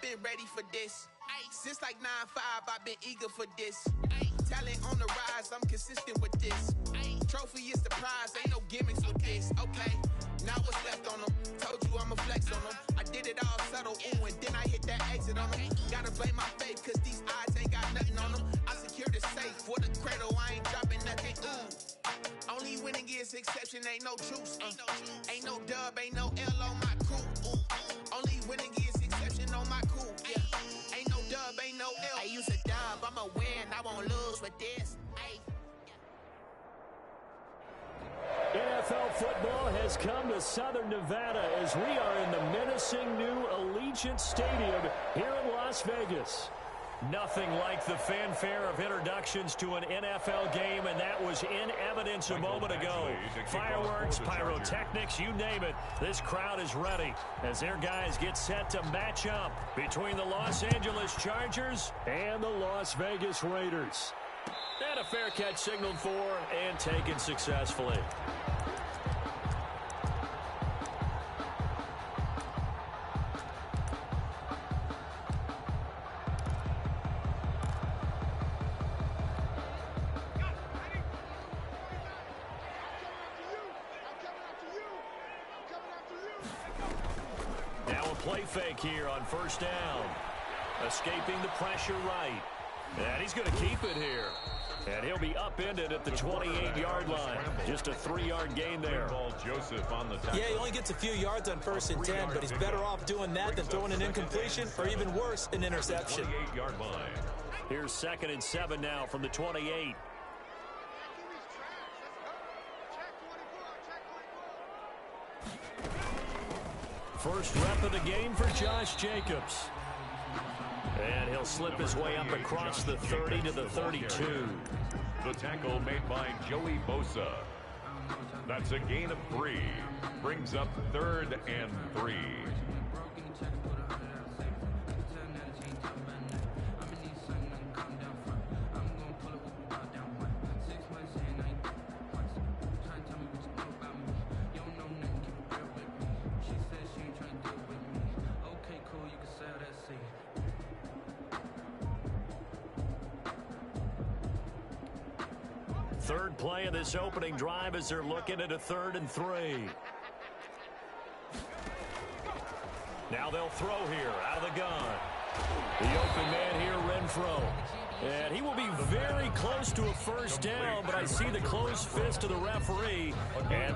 been ready for this. Since like 9-5, I've been eager for this. Talent on the rise, I'm consistent with this. Trophy is the prize, ain't no gimmicks with this. Okay, now what's left on them? Told you I'ma flex on them. I did it all subtle, ooh, and then I hit that exit on them. Gotta blame my faith, cause these odds ain't got nothing on them. I secured the safe for the cradle, I ain't dropping nothing, ooh. Only winning is exception, ain't no truce. Ain't no dub, ain't no L on my crew. Ooh. Only winning is exception on my crew. Yeah. Ain't no dub, ain't no L. I use a dub, I'ma win, I won't lose with this. NFL football has come to Southern Nevada as we are in the menacing new Allegiant Stadium here in Las Vegas. Nothing like the fanfare of introductions to an NFL game, and that was in evidence a moment ago. Fireworks, pyrotechnics, you name it. This crowd is ready as their guys get set to match up between the Los Angeles Chargers and the Las Vegas Raiders. And a fair catch signaled for and taken successfully. Now a play fake here on first down. Escaping the pressure right. And he's going to keep it here. And he'll be upended at the 28-yard line. Just a 3-yard gain there. Joseph on the tackle. Yeah, he only gets a few yards on first and 10, but he's better off doing that than throwing an incompletion or even worse, an interception. 28-yard line. Here's 2nd and 7 now from the 28. First rep of the game for Josh Jacobs. And he'll slip his way up across the 30 to the 32. The tackle made by Joey Bosa. That's a gain of 3. Brings up 3rd and 3. Third play of this opening drive as they're looking at a 3rd and 3. Now they'll throw here out of the gun. The open man here, Renfro. And he will be very close to a first down, but I see the closed fist of the referee. And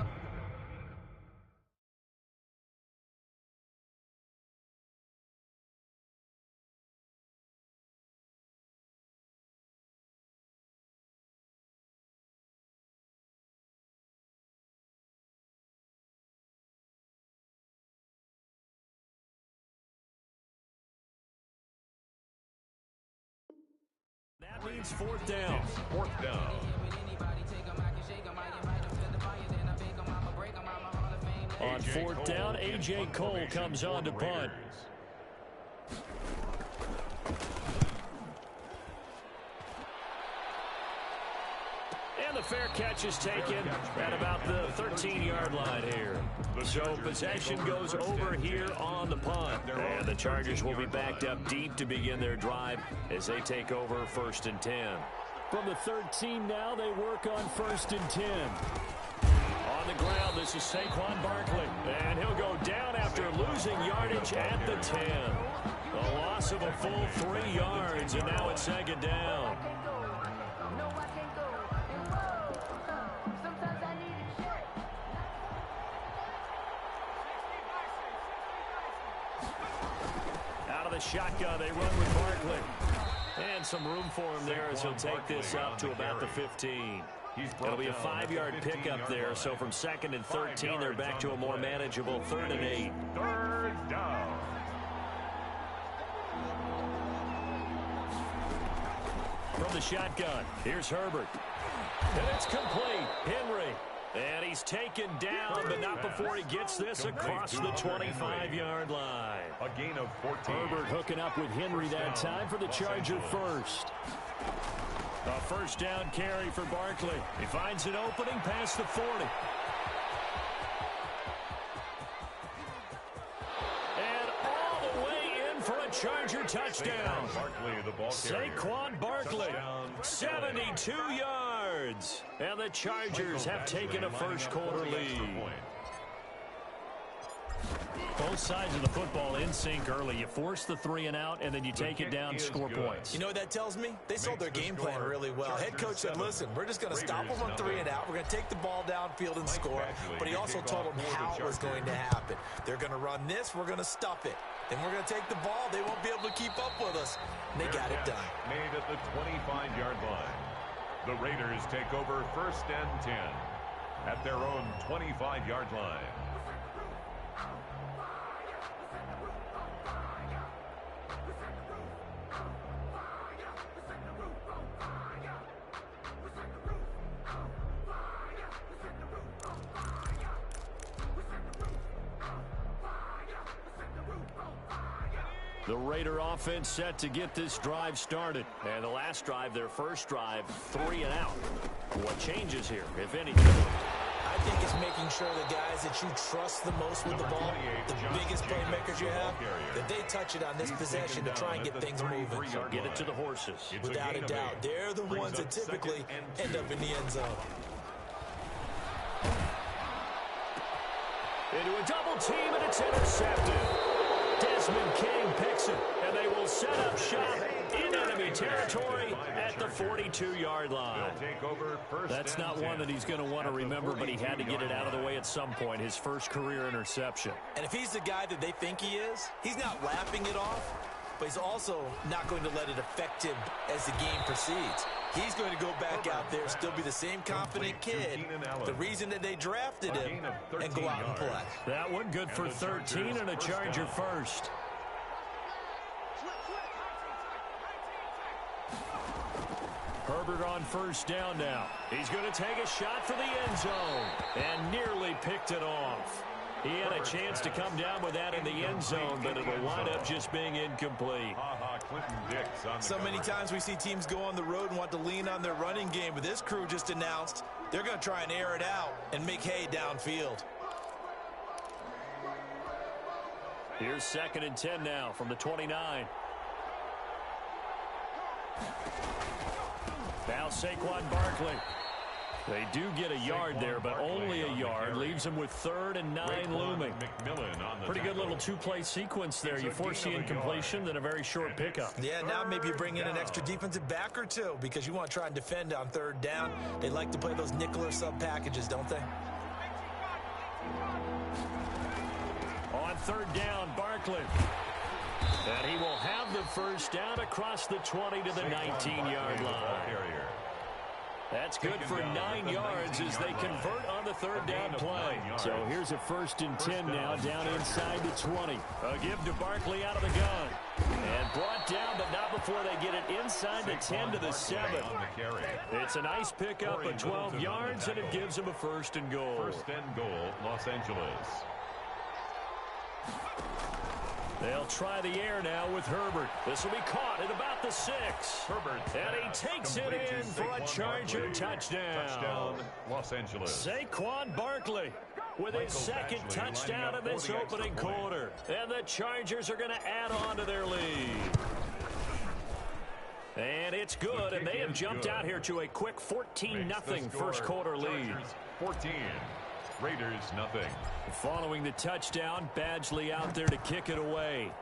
that means 4th down. 4th down. On 4th down, A.J. Cole comes on to punt. And the fair catch is taken at about the 13-yard line here. So possession goes over here on the punt. And the Chargers will be backed up deep to begin their drive as they take over 1st and 10. From the 13 now, they work on 1st and 10. On the ground, this is Saquon Barkley. And he'll go down after losing yardage at the 10. A loss of a full 3 yards, and now it's 2nd down. Shotgun, they run with Barkley. And some room for him there as he'll take this up to about the 15. It'll be a 5-yard pickup there, so from 2nd and 13, they're back to a more manageable 3rd and 8. 3rd down. From the shotgun, here's Herbert. And it's complete. Henry. And he's taken down, but not before he gets this across the 25-yard line. A gain of 14. Herbert hooking up with Henry that time for the Charger first. A first down carry for Barkley. He finds an opening past the 40. And all the way in for a Charger touchdown. Saquon Barkley, 72 yards. And the Chargers have taken a first-quarter lead. Both sides of the football in sync early. You force the 3 and out, and then you take it down, score points. You know what that tells me? They sold their game plan really well. Head coach said, listen, we're just going to stop them on 3 and out. We're going to take the ball downfield and score. But he also told them how it was going to happen. They're going to run this. We're going to stuff it. Then we're going to take the ball. They won't be able to keep up with us. And they got it done. Made at the 25-yard line. The Raiders take over 1st and 10 at their own 25-yard line. The Raider offense set to get this drive started. And the last drive, their first drive, 3 and out. What changes here, if anything? I think it's making sure the guys that you trust the most with the ball, the biggest playmakers you have, that they touch it on this possession to try and get things moving. So get it to the horses. Without a doubt, they're the ones that typically end up in the end zone. Into a double team, and it's intercepted. Desmond King picks it, and they will set up shop in enemy territory at the 42-yard line. That's not one that he's going to want to remember, but he had to get it out of the way at some point, his first career interception. And if he's the guy that they think he is, he's not laughing it off, but he's also not going to let it affect him as the game proceeds. He's going to go back out there, still be the same confident kid, the reason that they drafted him, and go out and play. That one good for 13 and a Charger first. Herbert on first down now. He's going to take a shot for the end zone and nearly picked it off. He had a chance to come down with that in the end zone, but it'll wind up just being incomplete. So many times we see teams go on the road and want to lean on their running game, but this crew just announced they're going to try and air it out and make hay downfield. Here's 2nd and 10 now from the 29. Now Saquon Barkley. They do get a yard there, but only a yard. Leaves them with 3rd and 9 looming. Pretty good little 2-play sequence there. You force the incompletion, then a very short pickup. Yeah, now maybe you bring in an extra defensive back or two because you want to try and defend on 3rd down. They like to play those nickel or sub packages, don't they? On 3rd down, Barkley. And he will have the first down across the 20 to the 19-yard line. That's good for 9 yards as they convert on the 3rd down play. So here's a 1st and 10 now down inside the 20. A give to Barkley out of the gun. And brought down, but not before they get it inside the 10 to the 7. It's a nice pickup of 12 yards, and it gives them a 1st and goal. 1st and goal, Los Angeles. They'll try the air now with Herbert. This will be caught at about the 6. Herbert. And he takes it in for a Charger touchdown. Los Angeles. Saquon Barkley with his 2nd touchdown in this opening quarter. And the Chargers are going to add on to their lead. And it's good, and they have jumped out here to a quick 14-0 first quarter lead. 14. Raiders nothing. Following the touchdown, Badgley out there to kick it away.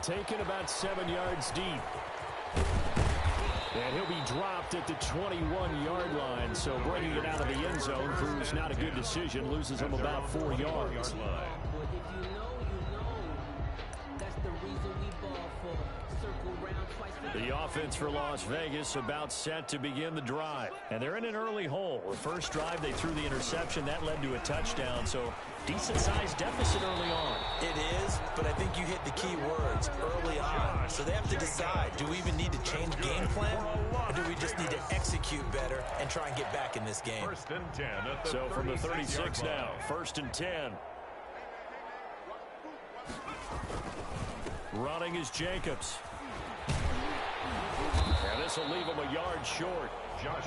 Taken about 7 yards deep. And he'll be dropped at the 21-yard line, so bringing it out of the end zone proves not a good decision, loses him about 4 yards. The offense for Las Vegas about set to begin the drive. And they're in an early hole. The first drive, they threw the interception. That led to a touchdown. So decent-sized deficit early on. It is, but I think you hit the key words, early on. So they have to decide, do we even need to change game plan? Or do we just need to execute better and try and get back in this game? 1st and 10 at the so from the 36 now, 1st and 10. Running is Jacobs. And this will leave him a yard short.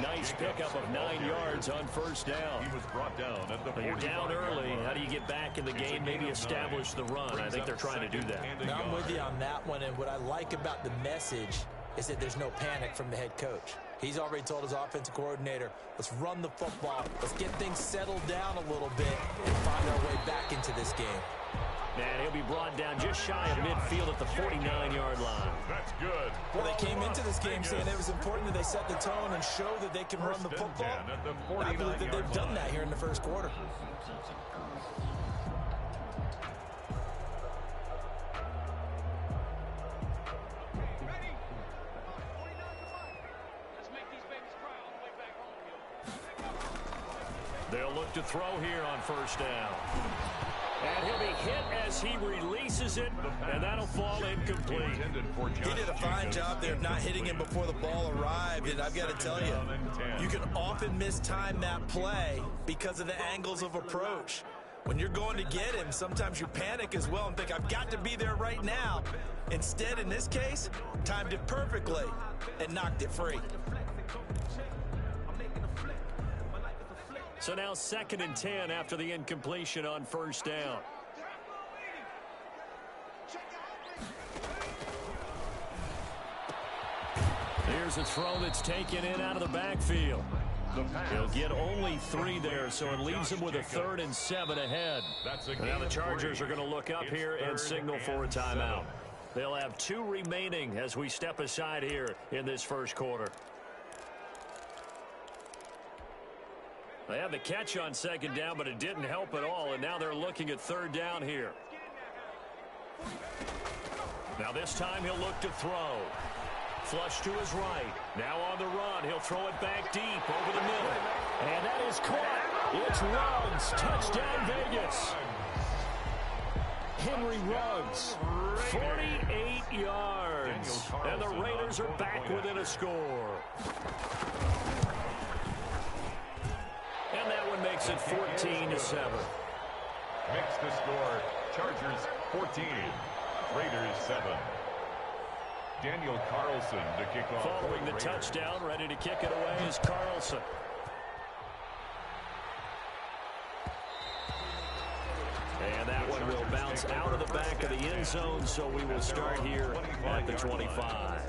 Nice pickup of 9 yards on first down. He was brought down at the You're down early. How do you get back in the game, maybe establish the run? I think they're trying to do that. Now, I'm with you on that one, and what I like about the message is that there's no panic from the head coach. He's already told his offensive coordinator, let's run the football, let's get things settled down a little bit and find our way back into this game. And he'll be brought down just shy of midfield at the 49-yard line. That's good. Well, they came into this game saying it was important that they set the tone and show that they can run the football. I believe that they've done that here in the first quarter. They'll look to throw here on first down. And he'll be hit as he releases it, and that'll fall incomplete. He did a fine job there of not hitting him before the ball arrived, and I've got to tell you, you can often mistime that play because of the angles of approach. When you're going to get him, sometimes you panic as well and think, I've got to be there right now. Instead, in this case, timed it perfectly and knocked it free. So now 2nd and 10 after the incompletion on first down. Here's a throw that's taken in out of the backfield. He'll get only 3 there, so it leaves him with a 3rd and 7 ahead. Now the Chargers are going to look up here and signal for a timeout. They'll have 2 remaining as we step aside here in this first quarter. They had the catch on 2nd down, but it didn't help at all, and now they're looking at 3rd down here. Now this time he'll look to throw. Flush to his right. Now on the run, he'll throw it back deep over the middle. And that is caught. It's Ruggs. Touchdown, Vegas. Henry Ruggs, 48 yards. And the Raiders are back within a score. And that one makes it 14-7. Makes the score. Chargers 14, Raiders 7. Daniel Carlson to kick off. Following the touchdown, ready to kick it away is Carlson. And that one will bounce out of the back of the end zone, so we will start here at the 25.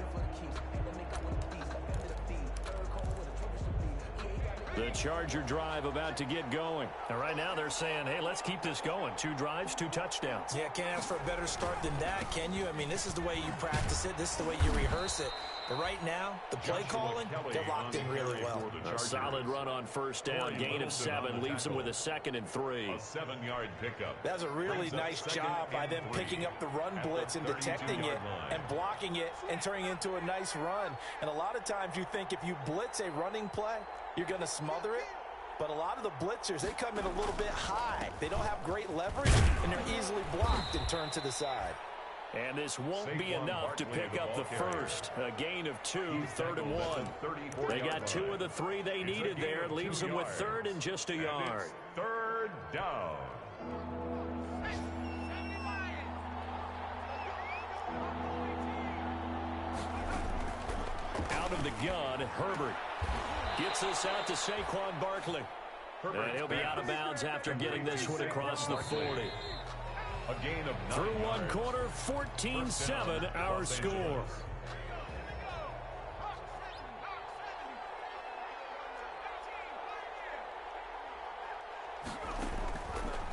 The Charger drive about to get going. And right now they're saying, hey, let's keep this going. 2 drives, 2 touchdowns. Yeah, can't ask for a better start than that, can you? I mean, this is the way you practice it. This is the way you rehearse it. But right now, the play calling, they're locked in really well. A solid run on first down. Gain of 7 leaves them with a 2nd and 3. A 7-yard pickup. That was a really nice job by them picking up the run blitz and detecting it and blocking it and turning it into a nice run. And a lot of times you think if you blitz a running play, you're going to smother it. But a lot of the blitzers, they come in a little bit high. They don't have great leverage, and they're easily blocked and turned to the side. And this won't be enough to pick up the first. A gain of 2, 3rd and 1. They got 2 of the 3 they needed there. It leaves them with 3rd and just a yard. 3rd down. Out of the gun, Herbert gets this out to Saquon Barkley. And he'll be out of bounds after getting this one across the 40. A gain of 9 Through one yards. quarter, 14-7 our score.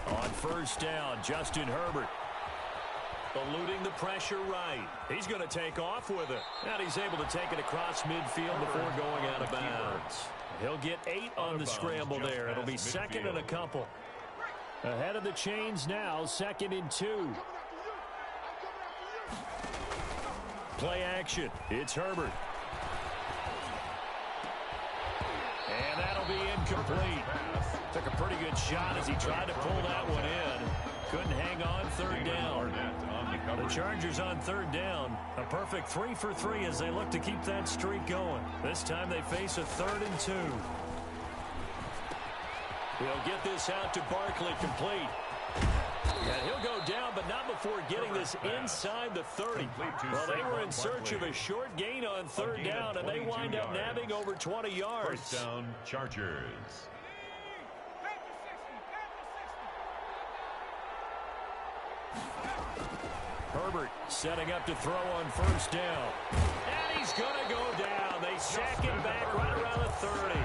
On first down, Justin Herbert eluding the pressure right. He's going to take off with it. And he's able to take it across midfield before going out of bounds. He'll get 8 on the scramble there. It'll be 2nd and a couple. Ahead of the chains now, 2nd and 2. Play action. It's Herbert. And that'll be incomplete. Took a pretty good shot as he tried to pull that one in. Couldn't hang on 3rd down. The Chargers on 3rd down. A perfect 3 for 3 as they look to keep that streak going. This time they face a 3rd and 2. He'll get this out to Barkley complete. And he'll go down, but not before getting this inside the 30. Well, they were in search of a short gain on third down, and they wind up nabbing over 20 yards. First down, Chargers. Herbert setting up to throw on first down. And he's going to go down. They sack him back right around the 30.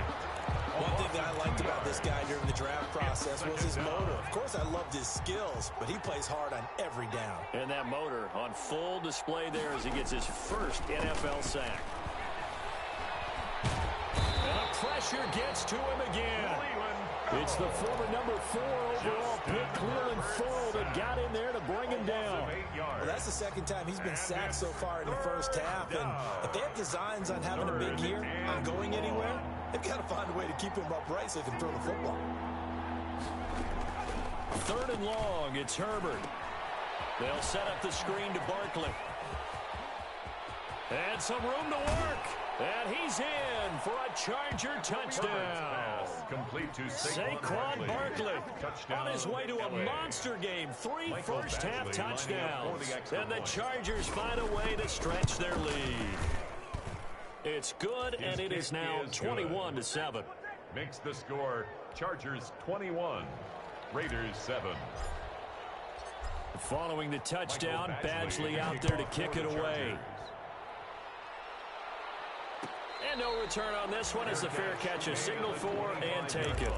One thing that I liked about this guy during the draft process was his motor. Of course, I loved his skills, but he plays hard on every down. And that motor on full display there as he gets his first NFL sack. And the pressure gets to him again. It's the former number 4 overall pick, Cleveland Full, that got in there to bring him down. Well, that's the second time he's been sacked so far in the first half. And if they have designs on having a big year, on going anywhere, they've got to find a way to keep him upright so he can throw the football. Third and long, it's Herbert. They'll set up the screen to Barkley. And some room to work. And he's in for a Charger touchdown. Complete to Saquon Barkley on his way to a monster game. 3 first-half touchdowns. And the Chargers find a way to stretch their lead. It's good, and it is now 21-7. Makes the score Chargers 21, Raiders 7. Following the touchdown, Badgley out there to kick it away. And no return on this one as the fair catch is signaled for and taken.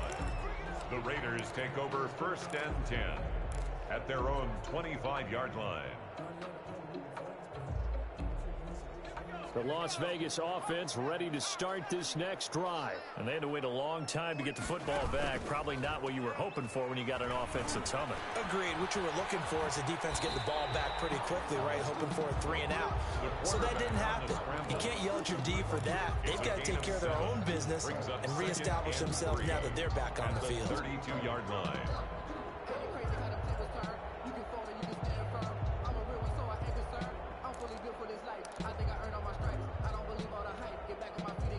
The Raiders take over first and 10 at their own 25-yard line. The Las Vegas offense ready to start this next drive. And they had to wait a long time to get the football back. Probably not what you were hoping for when you got an offense that's humming. Agreed. What you were looking for is the defense getting the ball back pretty quickly, right? Hoping for a 3 and out. So that didn't happen. You can't yell at your D for that. They've got to take care of their own business and reestablish themselves now that they're back on the field. 32-yard line.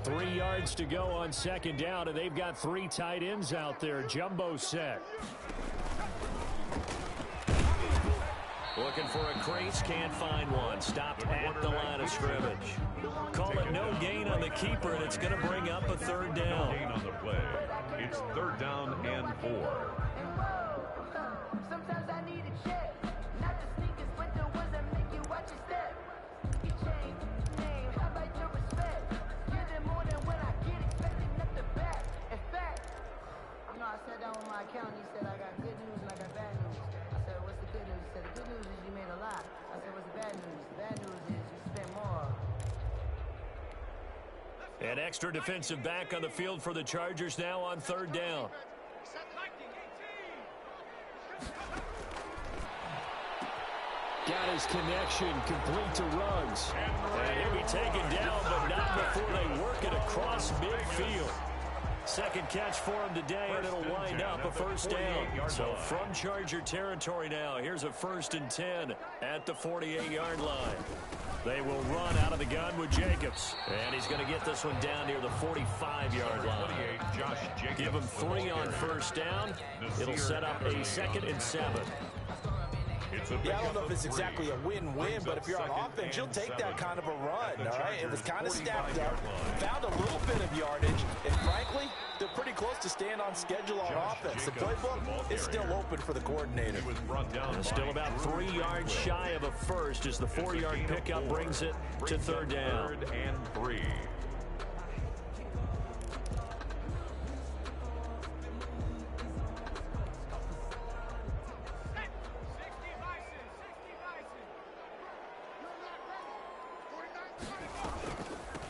3 yards to go on second down, and they've got 3 tight ends out there. Jumbo set. Looking for a crease, can't find one. Stopped at the line of scrimmage. Call it no gain on the keeper, and it's going to bring up a third down. No gain on the play. It's third down and 4. Sometimes I need a check. Not the sneakers, but the ones that make you watch your step. You change name, how about your respect? Give them more than when I get expected, not the back. In fact, you know, I sat down with my accountant. He said I got good news and I got bad news. I said, what's the good news? He said, the good news is you made a lot. I said, what's the bad news? The bad news is you spent more. An extra defensive back on the field for the Chargers now on third down. Got his connection, complete to Ruggs. And he'll be taken down, but not before they work it across midfield. Second catch for him today, and it'll wind up a first down. So from Charger territory now, here's a 1st and 10 at the 48-yard line. They will run out of the gun with Jacobs. And he's going to get this one down near the 45-yard line. Give him 3 on first down. It'll set up a 2nd and 7. Yeah, I don't know if it's exactly a win-win, but if you're on offense, you'll take that kind of a run, all right? It was kind of stacked up, found a little bit of yardage, and frankly, they're pretty close to staying on schedule on offense. The playbook is still open for the coordinator. Still about 3 yards shy of a first as the 4-yard pickup brings it to third down. 3rd and 3.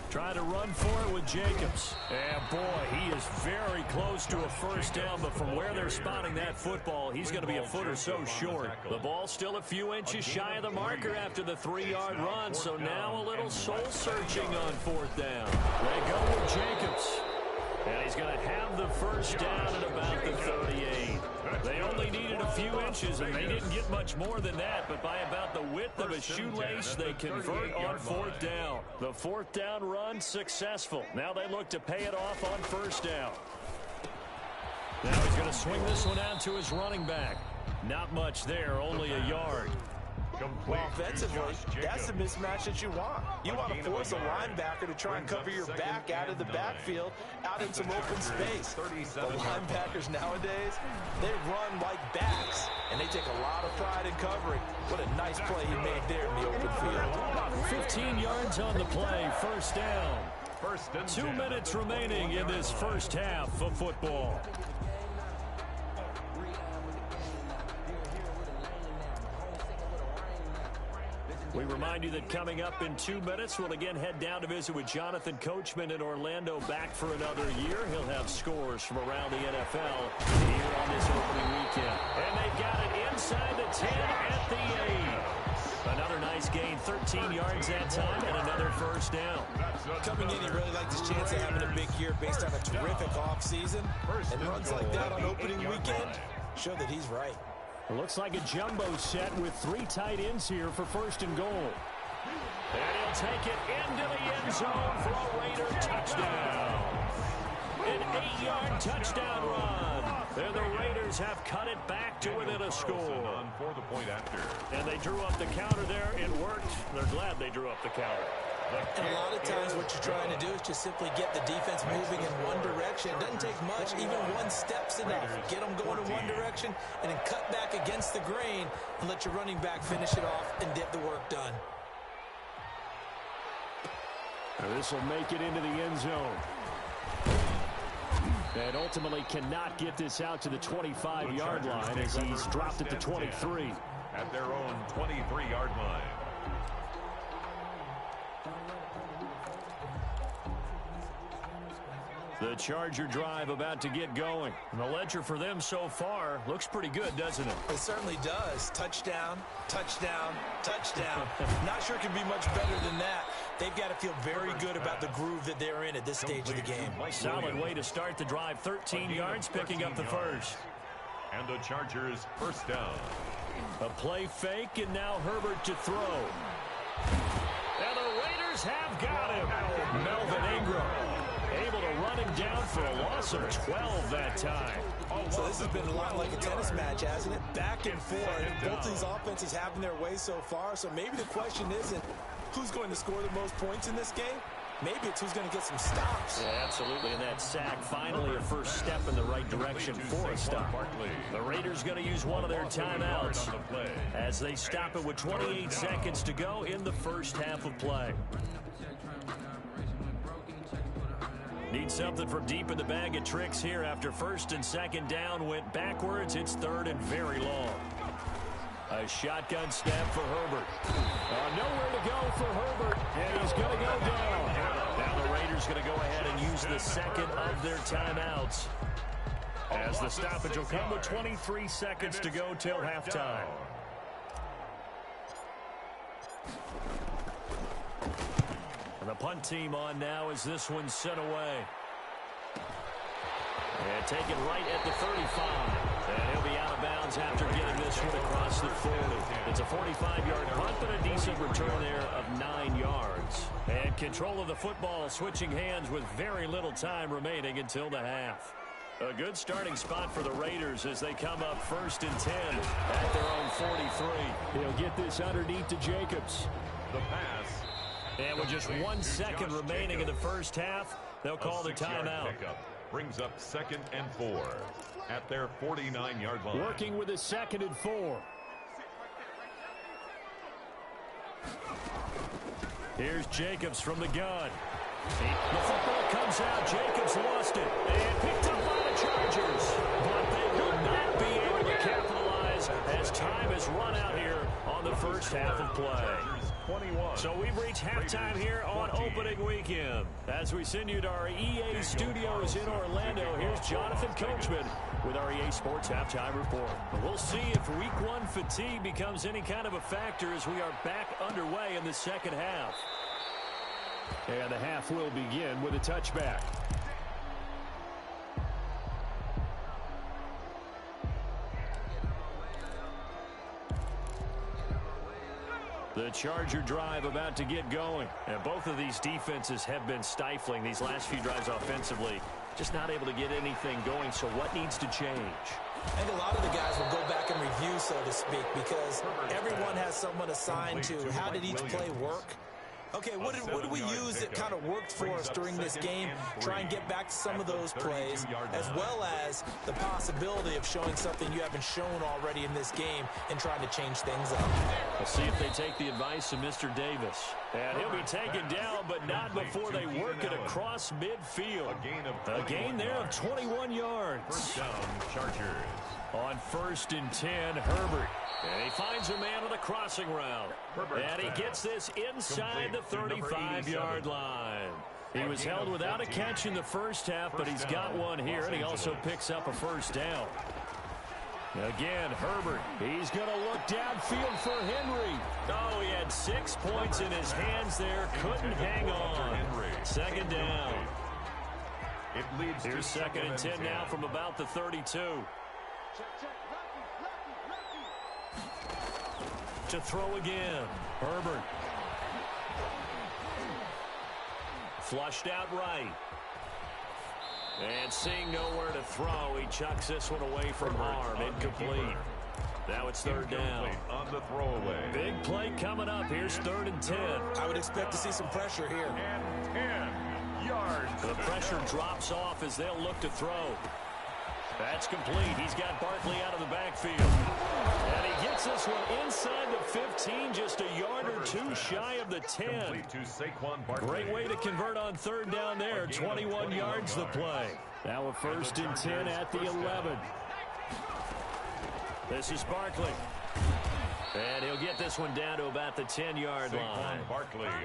Trying to run for it with Jacobs. And boy, he is very close to a first down, but from where they're spotting that football, he's going to be a foot or so short. The ball's still a few inches shy of the marker after the 3-yard run, so now a little soul-searching on 4th down. They go with Jacobs. And he's going to have the first down at about the 38. They only needed a few inches, and they didn't get much more than that. But by about the width of a shoelace, they convert on 4th down. The 4th down run successful. Now they look to pay it off on first down. Now he's going to swing this one out to his running back. Not much there, only a yard. Well, offensively, that's the mismatch that you want. You want to force a linebacker to try and cover your back out of the backfield, out in some open space. The linebackers nowadays, they run like backs, and they take a lot of pride in covering. What a nice play he made there in the open field. 15 yards on the play, first down. 2 minutes remaining in this first half of football. We remind you that coming up in 2 minutes, we'll again head down to visit with Jonathan Coachman in Orlando, back for another year. He'll have scores from around the NFL here on this opening weekend. And they've got it inside the 10 at the 8. Another nice gain, 13 yards that time, and another first down. Coming in, he really liked his chance of having a big year based on a terrific offseason. And runs like that on opening weekend show that he's right. It looks like a jumbo set with 3 tight ends here for first and goal. And he'll take it into the end zone for a Raider touchdown. An 8-yard touchdown run. And the Raiders have cut it back to within a score. For the point after. And they drew up the counter there. It worked. They're glad they drew up the counter. And a lot of times what you're trying to do is just simply get the defense moving in one direction. It doesn't take much. Even one step's enough. Get them going in one direction and then cut back against the grain and let your running back finish it off and get the work done. And this will make it into the end zone. And ultimately cannot get this out to the 25-yard line as he's dropped it to 23. At their own 23-yard line. The Charger drive about to get going. And the ledger for them so far looks pretty good, doesn't it? It certainly does. Touchdown, touchdown, touchdown. Not sure it can be much better than that. They've got to feel very good about the groove that they're in at this stage of the game. Solid way to start the drive. 13 yards, picking up the first. And the Chargers first down. A play fake, and now Herbert to throw. And the Raiders have got him. Melvin Ingram able to run him down for a loss of 12 that time. So this has been a lot like a tennis match, hasn't it? Back and forth. Both these offenses having their way so far. So maybe the question isn't who's going to score the most points in this game. Maybe it's who's going to get some stops. Yeah, absolutely. And that sack, finally a first step in the right direction for a stop. The Raiders going to use one of their timeouts as they stop it with 28 seconds to go in the first half of play. Need something from deep in the bag of tricks here after first and second down went backwards. It's third and very long. A shotgun snap for Herbert. Nowhere to go for Herbert, and he's going to go down. Now the Raiders going to go ahead and use the second of their timeouts, as the stoppage will come with 23 seconds to go till halftime. And the punt team on now as this one's sent away. And taken right at the 35. And he'll be out of bounds after getting this one across the 40. It's a 45-yard punt, but a decent return there of 9 yards. And control of the football switching hands with very little time remaining until the half. A good starting spot for the Raiders as they come up first and 10 at their own 43. He'll get this underneath to Jacobs. The pass. And with just 1 second remaining in the first half, they'll call the timeout. Brings up 2nd and 4 at their 49-yard line. Working with a 2nd and 4. Here's Jacobs from the gun. The football comes out. Jacobs lost it. And picked up by the Chargers. But they will not be able to capitalize as time has run out here on the first half of play. So we've reached halftime here on opening weekend. As we send you to our EA studios in Orlando, here's Jonathan Coachman with our EA Sports Halftime Report. We'll see if Week 1 fatigue becomes any kind of a factor as we are back underway in the second half. And the half will begin with a touchback. The Charger drive about to get going. And both of these defenses have been stifling these last few drives offensively. Just not able to get anything going, so what needs to change? I think a lot of the guys will go back and review, so to speak, because everyone has someone assigned to how did each play work. Okay, what did we use that kind of worked for us during this game? Try and get back to some of those plays, as well as the possibility of showing something you haven't shown already in this game and trying to change things up. We'll see if they take the advice of Mr. Davis. And he'll be taken down, but not before they work it across midfield. A gain there of 21 yards. First down, Chargers. On 1st and 10, Herbert. And he finds a man on the crossing route. And he gets this inside the 35-yard line. He was held without a catch in the first half, but he's got one here, and he also picks up a first down. Again, Herbert. He's going to look downfield for Henry. Oh, he had 6 points in his hands there. Couldn't hang on. Second down. Here's 2nd and 10 now from about the 32. To throw again. Herbert. Flushed out right. And seeing nowhere to throw, he chucks this one away from harm. Incomplete. Now it's 3rd down. On the throwaway. Big play coming up. Here's 3rd and 10. I would expect to see some pressure here. And 10 yards. The pressure drops off as they'll look to throw. That's complete. He's got Barkley out of the backfield. And he gets this one inside the 15, just a yard or two shy of the 10. Great way to convert on 3rd down there. 21 yards the play. Now a 1st and 10 at the 11. This is Barkley. And he'll get this one down to about the 10-yard line.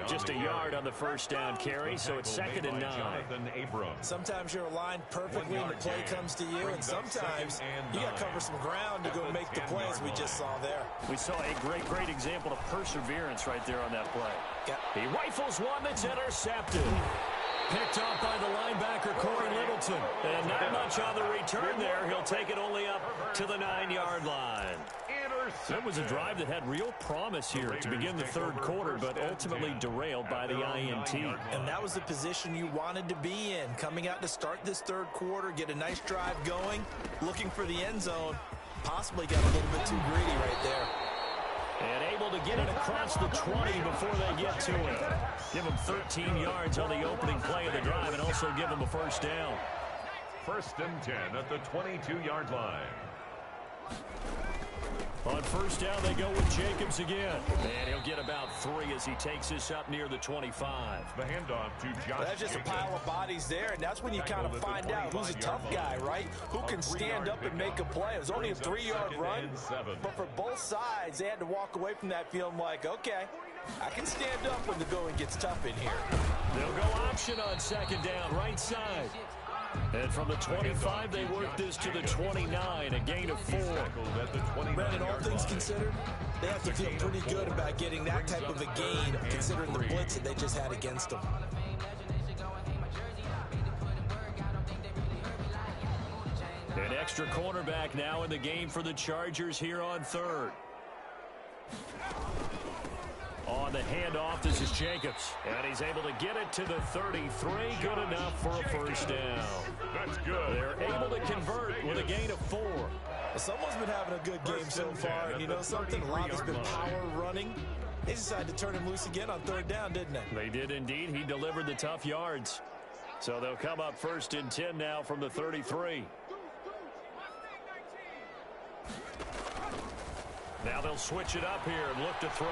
Just a yard on the first down carry, so it's 2nd and 9. Sometimes you're aligned perfectly and the play comes to you, and sometimes you got to cover some ground to go make the plays we just saw there. We saw a great example of perseverance right there on that play. Yep. He rifles one that's intercepted. Picked off by the linebacker, Corey Littleton. And not much on the return there. He'll take it only up to the 9-yard line. That was a drive that had real promise here to begin the 3rd quarter, but ultimately derailed by the INT. And that was the position you wanted to be in, coming out to start this 3rd quarter, get a nice drive going, looking for the end zone. Possibly got a little bit too greedy right there. And able to get it across the 20 before they get to it. Give them 13 yards on the opening play of the drive and also give them a first down. 1st and 10 at the 22-yard line. On 1st down, they go with Jacobs again. And he'll get about 3 as he takes this up near the 25. The handoff to Josh. That's just a pile of bodies there, and that's when you kind of find out who's a tough guy, right? Who can stand up and make a play. It was only a 3-yard run, but for both sides, they had to walk away from that feeling like, okay, I can stand up when the going gets tough in here. They'll go option on 2nd down, right side. And from the 25, they work this to the 29, a gain of 4. Brandon, all things considered, they have to feel pretty good about getting that type of a gain, considering the blitz that they just had against them. An extra cornerback now in the game for the Chargers here on 3rd. On the handoff, this is Jacobs. And he's able to get it to the 33. Good enough for a first down. That's good. They're able to convert with a gain of 4. Well, someone's been having a good game so far. And you know something? A lot has been power running. They decided to turn him loose again on 3rd down, didn't they? They did indeed. He delivered the tough yards. So they'll come up 1st and 10 now from the 33. Now they'll switch it up here and look to throw.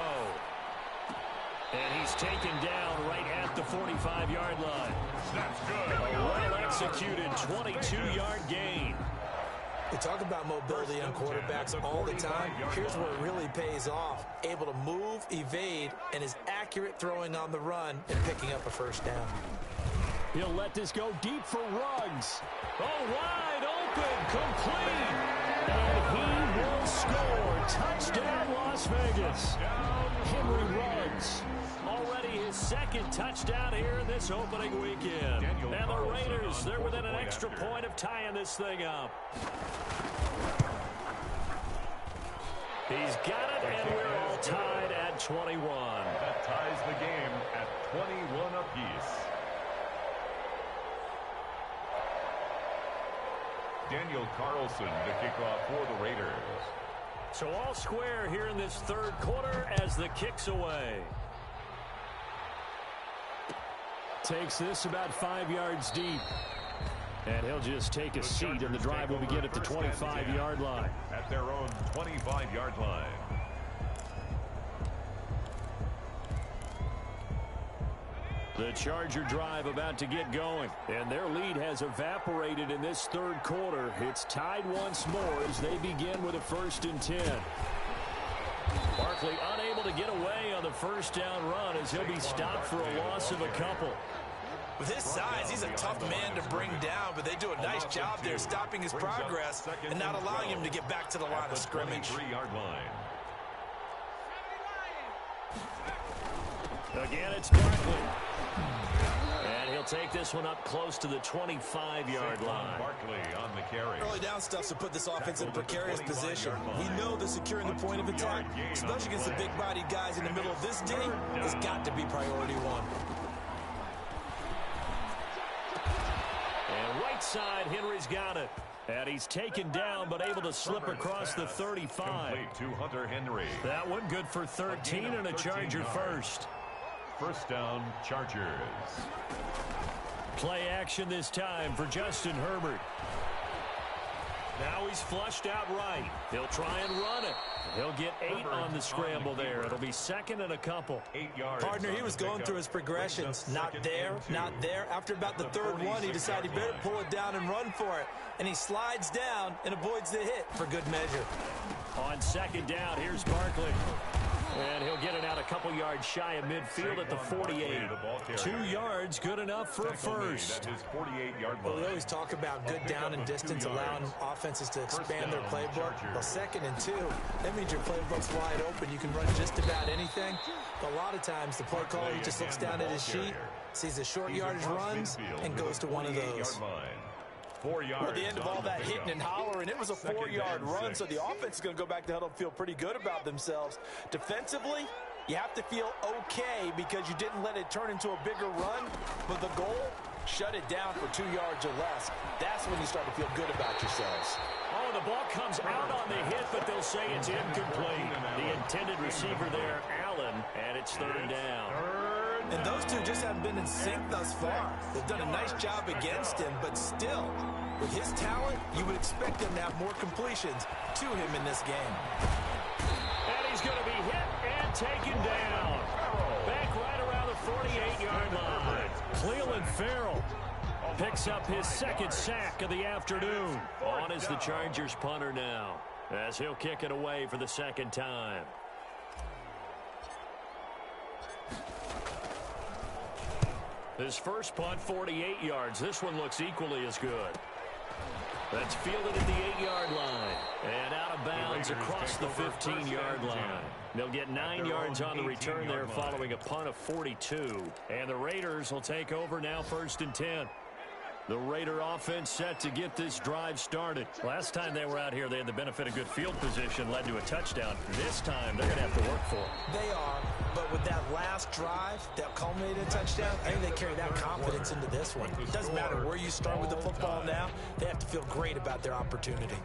And he's taken down right at the 45-yard line. That's good. A well-executed 22-yard gain. We talk about mobility on quarterbacks all the time. Here's where it really pays off. Able to move, evade, and is accurate throwing on the run and picking up a first down. He'll let this go deep for Ruggs. Oh, wide open, complete. And he will score. Touchdown, Las Vegas. Henry Ruggs. Already his 2nd touchdown here in this opening weekend. And the Raiders, they're within an extra point of tying this thing up. He's got it, and we're all tied at 21. That ties the game at 21 apiece. Daniel Carlson to kick off for the Raiders. So all square here in this third quarter as the kick's away. Takes this about 5 yards deep. And he'll just take a seat, and the drive will begin at the 25-yard line. At their own 25-yard line. The Charger drive about to get going, and their lead has evaporated in this third quarter. It's tied once more as they begin with a 1st and 10. Barkley unable to get away on the first down run as he'll be stopped for a loss of a couple. With his size, he's a tough man to bring down, but they do a nice job there stopping his progress and not allowing him to get back to the line of scrimmage. 23-yard line. Again, it's Barkley. And he'll take this one up close to the 25-yard line. Barkley on the carry. Early down stuff to put this offense in a precarious position. We know that securing the point of attack, especially against the big-bodied guys in the middle of this D, has got to be priority one. And right side, Henry's got it. And he's taken down, but able to slip across the 35. Complete to Hunter Henry. That one good for 13 and a Charger first. First down, Chargers. Play action this time for Justin Herbert. Now he's flushed out right. He'll try and run it. He'll get 8 on the scramble there. It'll be 2nd and a couple. 8 yards. Partner, he was going through his progressions. Not there, not there. After about the 3rd one, he decided he better pull it down and run for it. And he slides down and avoids the hit for good measure. On 2nd down, here's Barkley. And he'll get it out a couple yards shy of midfield at the 48. 2 yards, good enough for a first. Well, we always talk about good down and distance, allowing offenses to expand their playbook. Well, 2nd and 2, that means your playbook's wide open. You can run just about anything. But a lot of times, the play caller just looks down at his sheet, sees the short yardage runs, and goes to one of those. 4 yards. Well, at the end of all that hitting and hollering, it was a 4-yard run, so the offense is going to go back to huddle and feel pretty good about themselves. Defensively, you have to feel okay because you didn't let it turn into a bigger run, but the goal, shut it down for 2 yards or less. That's when you start to feel good about yourselves. Oh, the ball comes out on the hit, but they'll say it's incomplete. The intended receiver there, Allen, and it's 3rd down. And those two just haven't been in sync thus far. They've done a nice job against him, but still, with his talent, you would expect him to have more completions to him in this game. And he's going to be hit and taken down. Back right around the 48-yard line. Clelin Ferrell picks up his 2nd sack of the afternoon. On is the Chargers punter now, as he'll kick it away for the 2nd time. His first punt, 48 yards. This one looks equally as good. That's fielded at the 8-yard line. And out of bounds across the 15-yard line. They'll get 9 yards on the return there following a punt of 42. And the Raiders will take over now 1st and 10. The Raider offense set to get this drive started. Last time they were out here, they had the benefit of good field position, led to a touchdown. This time, they're going to have to work for it. They are, but with that last drive that culminated in a touchdown, I think they carry that confidence into this one. It doesn't matter where you start with the football now. They have to feel great about their opportunity.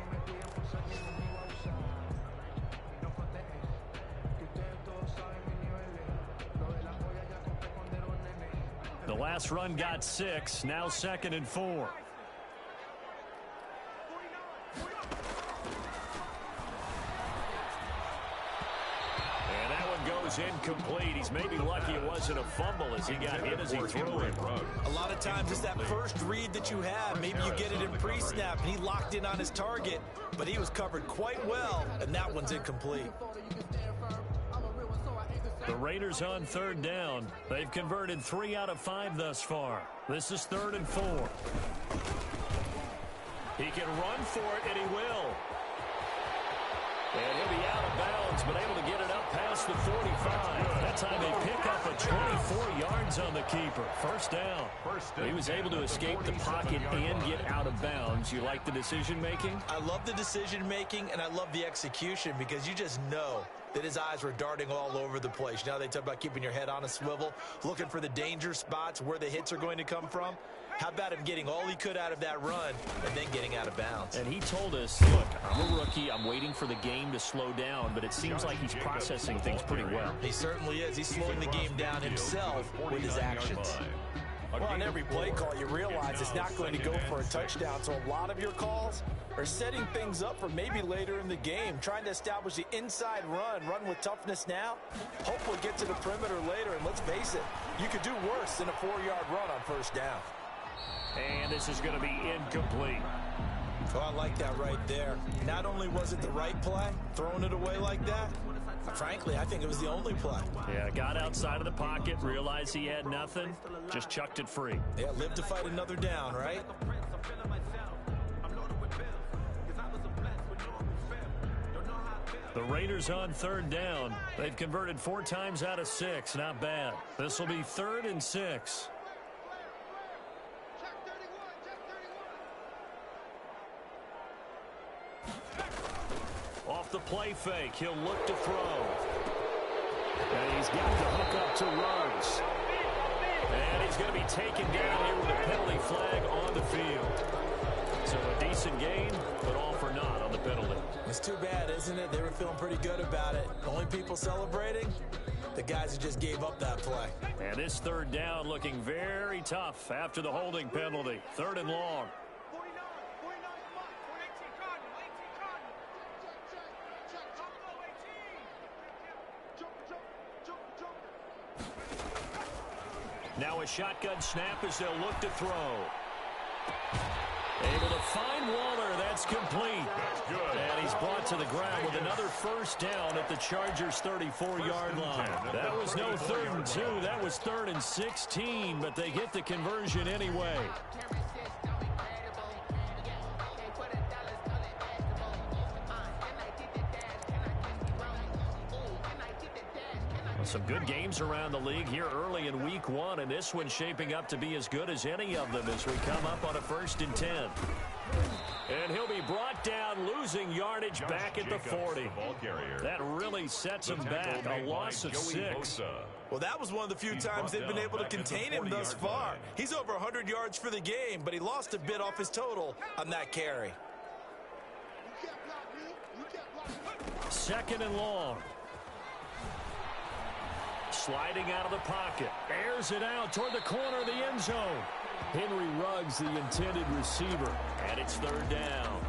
The last run got 6, now 2nd and 4. And that one goes incomplete. He's maybe lucky it wasn't a fumble as he got hit as he threw it. A lot of times it's that first read that you have. Maybe you get it in pre-snap and he locked in on his target, but he was covered quite well, and that one's incomplete. The Raiders on 3rd down. They've converted 3 out of 5 thus far. This is 3rd and 4. He can run for it, and he will. And he'll be out of bounds, but able to get it up past the 45. That time they pick up a 24 yards on the keeper. First down. He was able to escape the pocket and get out of bounds. You like the decision-making? I love the decision-making, and I love the execution because you just know that his eyes were darting all over the place. Now they talk about keeping your head on a swivel, looking for the danger spots where the hits are going to come from. How about him getting all he could out of that run and then getting out of bounds? And he told us, look, I'm a rookie. I'm waiting for the game to slow down, but it seems like he's processing things pretty well. He certainly is. He's slowing the game down himself with his actions. Well, on every play call, you realize it's not going to go for a touchdown, so a lot of your calls are setting things up for maybe later in the game, trying to establish the inside run with toughness now, hopefully get to the perimeter later, and let's face it, you could do worse than a 4-yard run on first down. And this is going to be incomplete. Oh, I like that right there. Not only was it the right play, throwing it away like that, frankly, I think it was the only play. Yeah, got outside of the pocket, realized he had nothing, just chucked it free. Yeah, live to fight another down, right? The Raiders on third down. They've converted 4 times out of 6. Not bad. This will be 3rd and 6. Off the play fake, he'll look to throw. And he's got the hook up to Ruggs. And he's going to be taken down here with a penalty flag on the field. So a decent gain, but all for naught on the penalty. It's too bad, isn't it? They were feeling pretty good about it. The only people celebrating, the guys who just gave up that play. And this third down looking very tough after the holding penalty. 3rd and long. Now a shotgun snap as they'll look to throw. Able to find Waller. That's complete. And he's brought to the ground with another first down at the Chargers' 34-yard line. That was no 3rd and 2. That was 3rd and 16, but they get the conversion anyway. Some good games around the league here early in week 1, and this one's shaping up to be as good as any of them as we come up on a 1st and 10. And he'll be brought down, losing yardage back at the 40. That really sets him back, a loss of 6. Well, that was one of the few times they've been able to contain him thus far. He's over 100 yards for the game, but he lost a bit off his total on that carry. 2nd and long. Sliding out of the pocket. Airs it out toward the corner of the end zone. Henry Ruggs, the intended receiver. And it's 3rd down.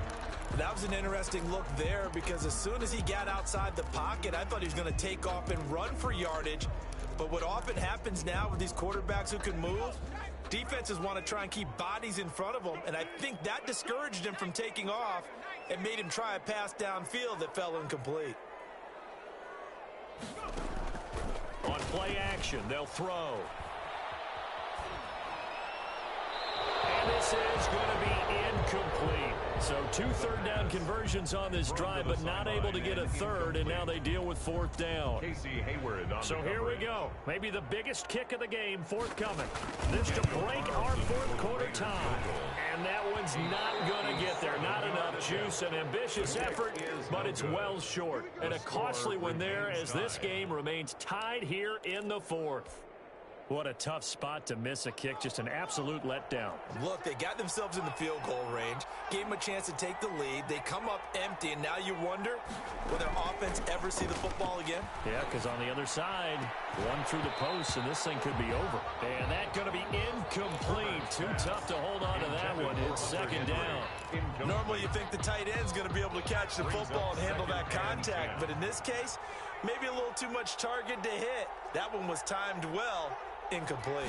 That was an interesting look there because as soon as he got outside the pocket, I thought he was going to take off and run for yardage. But what often happens now with these quarterbacks who can move, defenses want to try and keep bodies in front of them. And I think that discouraged him from taking off and made him try a pass downfield that fell incomplete. On play action, they'll throw. And this is going to be incomplete. So 2 third down conversions on this drive, but not able to get a 3rd, and now they deal with 4th down. So here we go. Maybe the biggest kick of the game forthcoming. This to break our 4th quarter tie. And that one's not going to get there. Not enough juice, an ambitious effort, but it's well short. And a costly one there as this game remains tied here in the 4th. What a tough spot to miss a kick. Just an absolute letdown. Look, they got themselves in the field goal range, gave them a chance to take the lead. They come up empty, and now you wonder, will their offense ever see the football again? Yeah, because on the other side, one through the post, and this thing could be over. And that's going to be incomplete. Too tough to hold on to that one. It's 2nd down. Normally you think the tight end's going to be able to catch the football and handle that contact, but in this case, maybe a little too much target to hit. That one was timed well. Incomplete.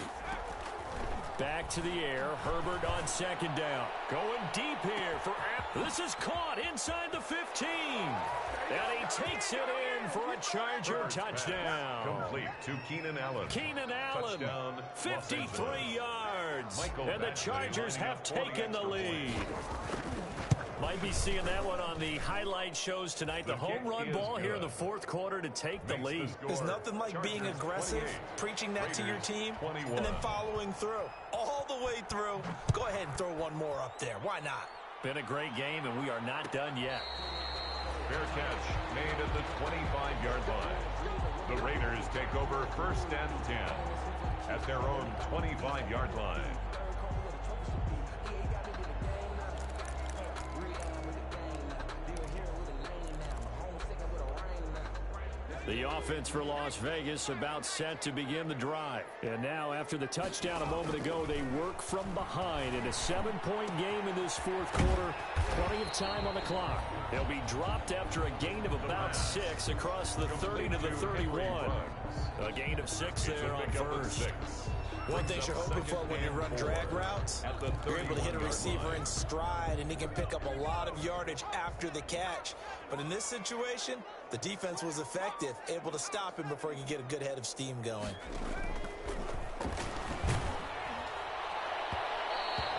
Back to the air. Herbert on 2nd down. Going deep here for this is caught inside the 15. And he takes it in for a Charger touchdown. Complete to Keenan Allen. Keenan Allen, Touchdown, 53 yards. And the Chargers have taken the lead. Might be seeing that one on the highlight shows tonight. The home run ball here in the 4th quarter to take the lead. There's nothing like being aggressive, preaching that to your team, and then following through. All the way through. Go ahead and throw one more up there. Why not? Been a great game, and we are not done yet. Fair catch made at the 25-yard line. The Raiders take over 1st and 10 at their own 25-yard line. The offense for Las Vegas about set to begin the drive. And now, after the touchdown a moment ago, they work from behind in a 7-point game in this fourth quarter. Plenty of time on the clock. They'll be dropped after a gain of about 6 across the 30 to the 31. A gain of 6 there on first. One thing you're hoping for when you run drag routes, you're able to hit a receiver in stride, and he can pick up a lot of yardage after the catch. But in this situation, the defense was effective, able to stop him before he could get a good head of steam going.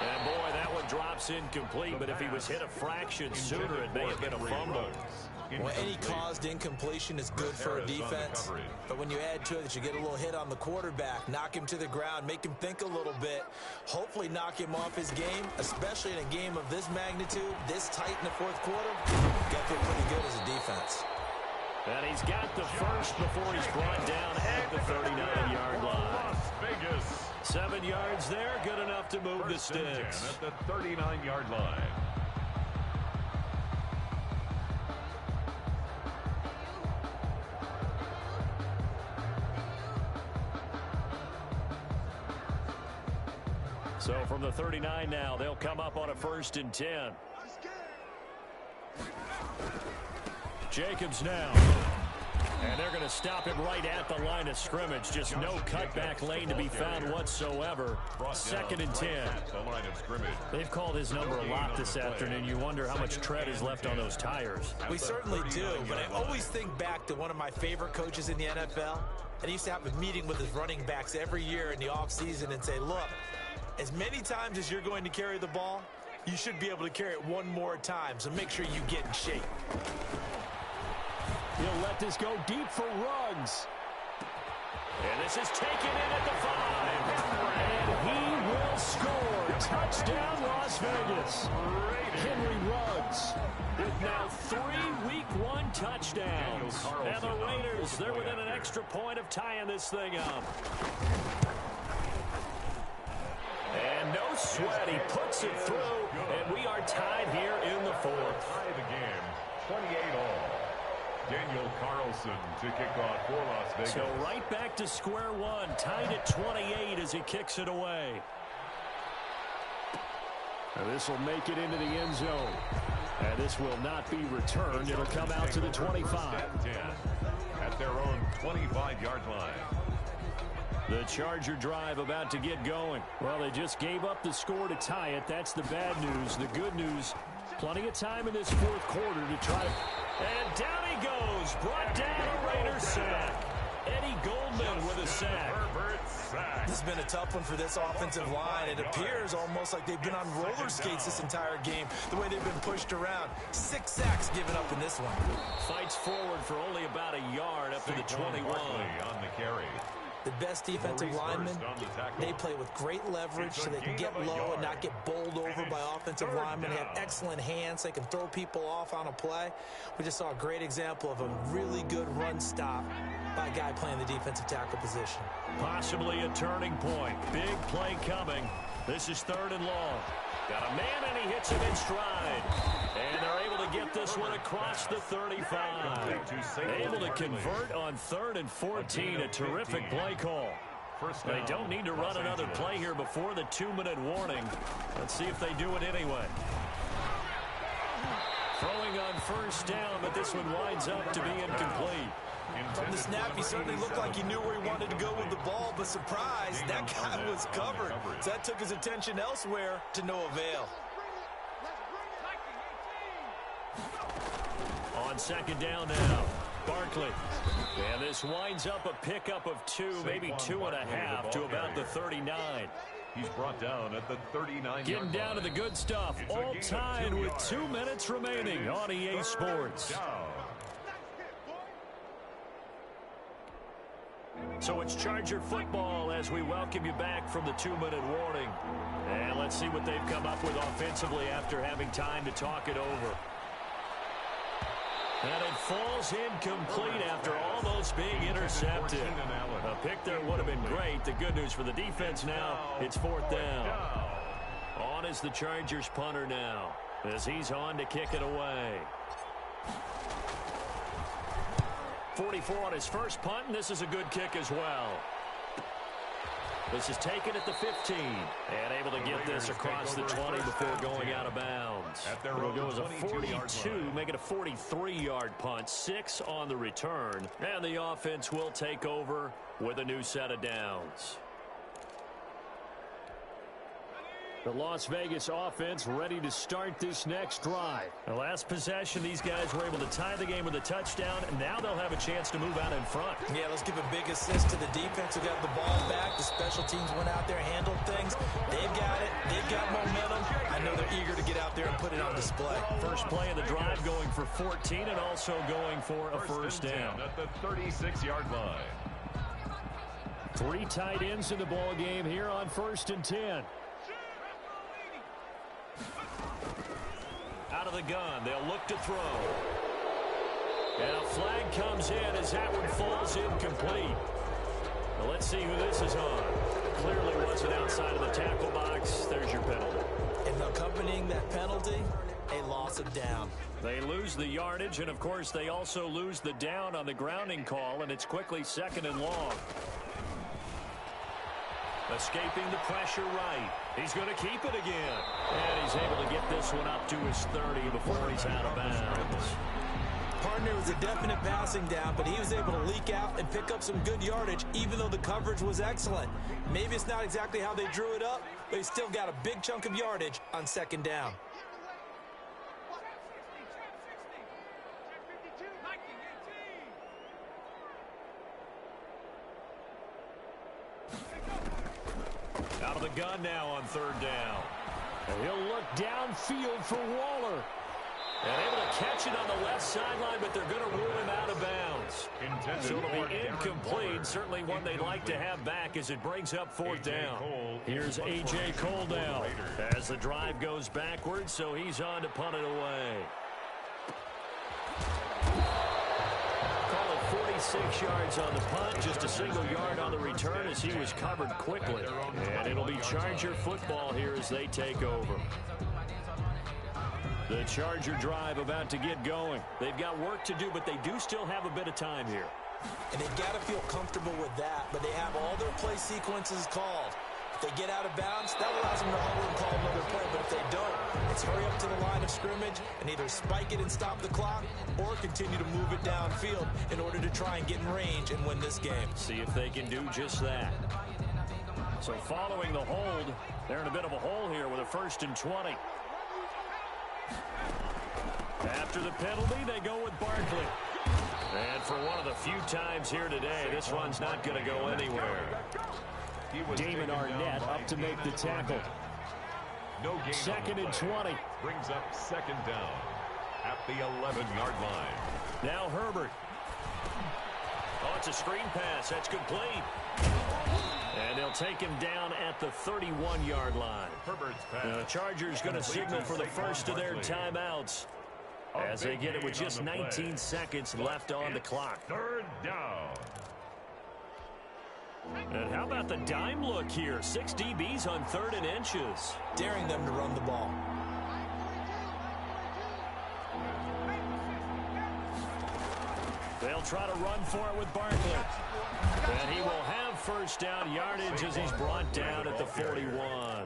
And boy, that one drops incomplete, but if he was hit a fraction sooner, it may have been a fumble. Well, any caused incompletion is good for a defense, but when you add to it that you get a little hit on the quarterback, knock him to the ground, make him think a little bit, hopefully knock him off his game, especially in a game of this magnitude, this tight in the fourth quarter, got to feel pretty good as a defense. And he's got the first before he's brought down at the 39-yard line. Las Vegas. 7 yards there, good enough to move the sticks. At the 39-yard line. So from the 39 now, they'll come up on a 1st and 10. Jacobs now. And they're going to stop him right at the line of scrimmage. Just no cutback lane to be found whatsoever. 2nd and 10. They've called his number a lot this afternoon. You wonder how much tread is left on those tires. We certainly do, but I always think back to one of my favorite coaches in the NFL. And he used to have a meeting with his running backs every year in the offseason and say, look, as many times as you're going to carry the ball, you should be able to carry it one more time, so make sure you get in shape. He'll let this go deep for Ruggs. And this is taken in at the 5. And he will score. Touchdown, Las Vegas. Henry Ruggs with now 3 Week 1 touchdowns. And the Raiders, they're within an extra point of tying this thing up. And no sweat, he puts it through, and we are tied here in the 4th. Tie the game, 28-all. Daniel Carlson to kick off for Las Vegas. So right back to square one, tied at 28 as he kicks it away. And this will make it into the end zone. And this will not be returned. It'll come out to the 25. At their own 25-yard line. The Charger drive about to get going. Well, they just gave up the score to tie it. That's the bad news. The good news, plenty of time in this fourth quarter to try to... And down he goes. Brought down a Raider sack. Eddie Goldman with a sack. This has been a tough one for this offensive line. It appears almost like they've been on roller skates this entire game, the way they've been pushed around. 6 sacks given up in this one. Fights forward for only about a yard up to the 21. On the carry. The best defensive linemen, they play with great leverage so they can get low and not get bowled over by offensive linemen. They have excellent hands. They can throw people off on a play. We just saw a great example of a really good run stop by a guy playing the defensive tackle position. Possibly a turning point. Big play coming. This is 3rd and long. Got a man, and he hits him in stride. And they're able to get this one across the 35. Able to convert on 3rd and 14. A terrific play call. They don't need to run another play here before the 2-minute warning. Let's see if they do it anyway. Throwing on 1st down, but this one winds up to be incomplete. From the snap, he certainly looked like he knew where he wanted to go with the ball, but surprise, that guy was covered. So that took his attention elsewhere to no avail. On 2nd down now, Barkley. And this winds up a pickup of 2, maybe 2.5 to about the 39. He's brought down at the 39. Getting down to the good stuff. All tied with 2 minutes remaining on EA Sports. So it's Charger football as we welcome you back from the 2-minute warning. And let's see what they've come up with offensively after having time to talk it over. And it falls incomplete after almost being intercepted. A pick there would have been great. The good news for the defense now, it's 4th down. On is the Chargers punter now, as he's on to kick it away. 44 on his first punt, and this is a good kick as well. This is taken at the 15, and able to get this across the 20 before going out of bounds. It'll go as a 42, make it a 43-yard punt, 6 on the return, and the offense will take over with a new set of downs. The Las Vegas offense ready to start this next drive. The last possession, these guys were able to tie the game with a touchdown, and now they'll have a chance to move out in front. Yeah, let's give a big assist to the defense who got the ball back. The special teams went out there, handled things. They've got it. They've got momentum. I know they're eager to get out there and put it on display. First play of the drive going for 14 and also going for a first down. At the 36-yard line. 3 tight ends in the ball game here on 1st and 10. Out of the gun, they'll look to throw. And a flag comes in as that one falls incomplete. Now let's see who this is on. Clearly wasn't outside of the tackle box. There's your penalty. And accompanying that penalty, a loss of down. They lose the yardage, and of course they also lose the down on the grounding call, and it's quickly 2nd and long. Escaping the pressure right. He's going to keep it again. And he's able to get this one up to his 30 before he's out of bounds. Partner was a definite passing down, but he was able to leak out and pick up some good yardage, even though the coverage was excellent. Maybe it's not exactly how they drew it up, but he still got a big chunk of yardage on 2nd down. Out of the gun now on 3rd down. And he'll look downfield for Waller. And able to catch it on the left sideline, but they're going to rule him out of bounds. So it'll be incomplete. Certainly one they'd like to have back as it brings up 4th down. Here's A.J. Cole now as the drive goes backwards, so he's on to punt it away. 46 yards on the punt, just a single yard on the return as he was covered quickly. And it'll be Charger football here as they take over. The Charger drive about to get going. They've got work to do, but they do still have a bit of time here. And they've got to feel comfortable with that, but they have all their play sequences called. If they get out of bounds, that allows them to huddle and call another play. But if they don't, it's hurry up to the line of scrimmage and either spike it and stop the clock or continue to move it downfield in order to try and get in range and win this game. See if they can do just that. So following the hold, they're in a bit of a hole here with a 1st and 20. After the penalty, they go with Barkley. And for one of the few times here today, this one's not going to go anywhere. Damon Arnett up to make the tackle. 2nd and 20. Brings up 2nd down at the 11-yard line. Now Herbert. Oh, it's a screen pass. That's complete. And they'll take him down at the 31-yard line. Herbert's pass. The Chargers going to signal for the first of their timeouts as they get it with just 19 seconds left on the clock. 3rd down. And how about the dime look here? 6 DBs on 3rd and inches. Daring them to run the ball. They'll try to run for it with Barkley. And he will have 1st down yardage as he's brought down at the 41.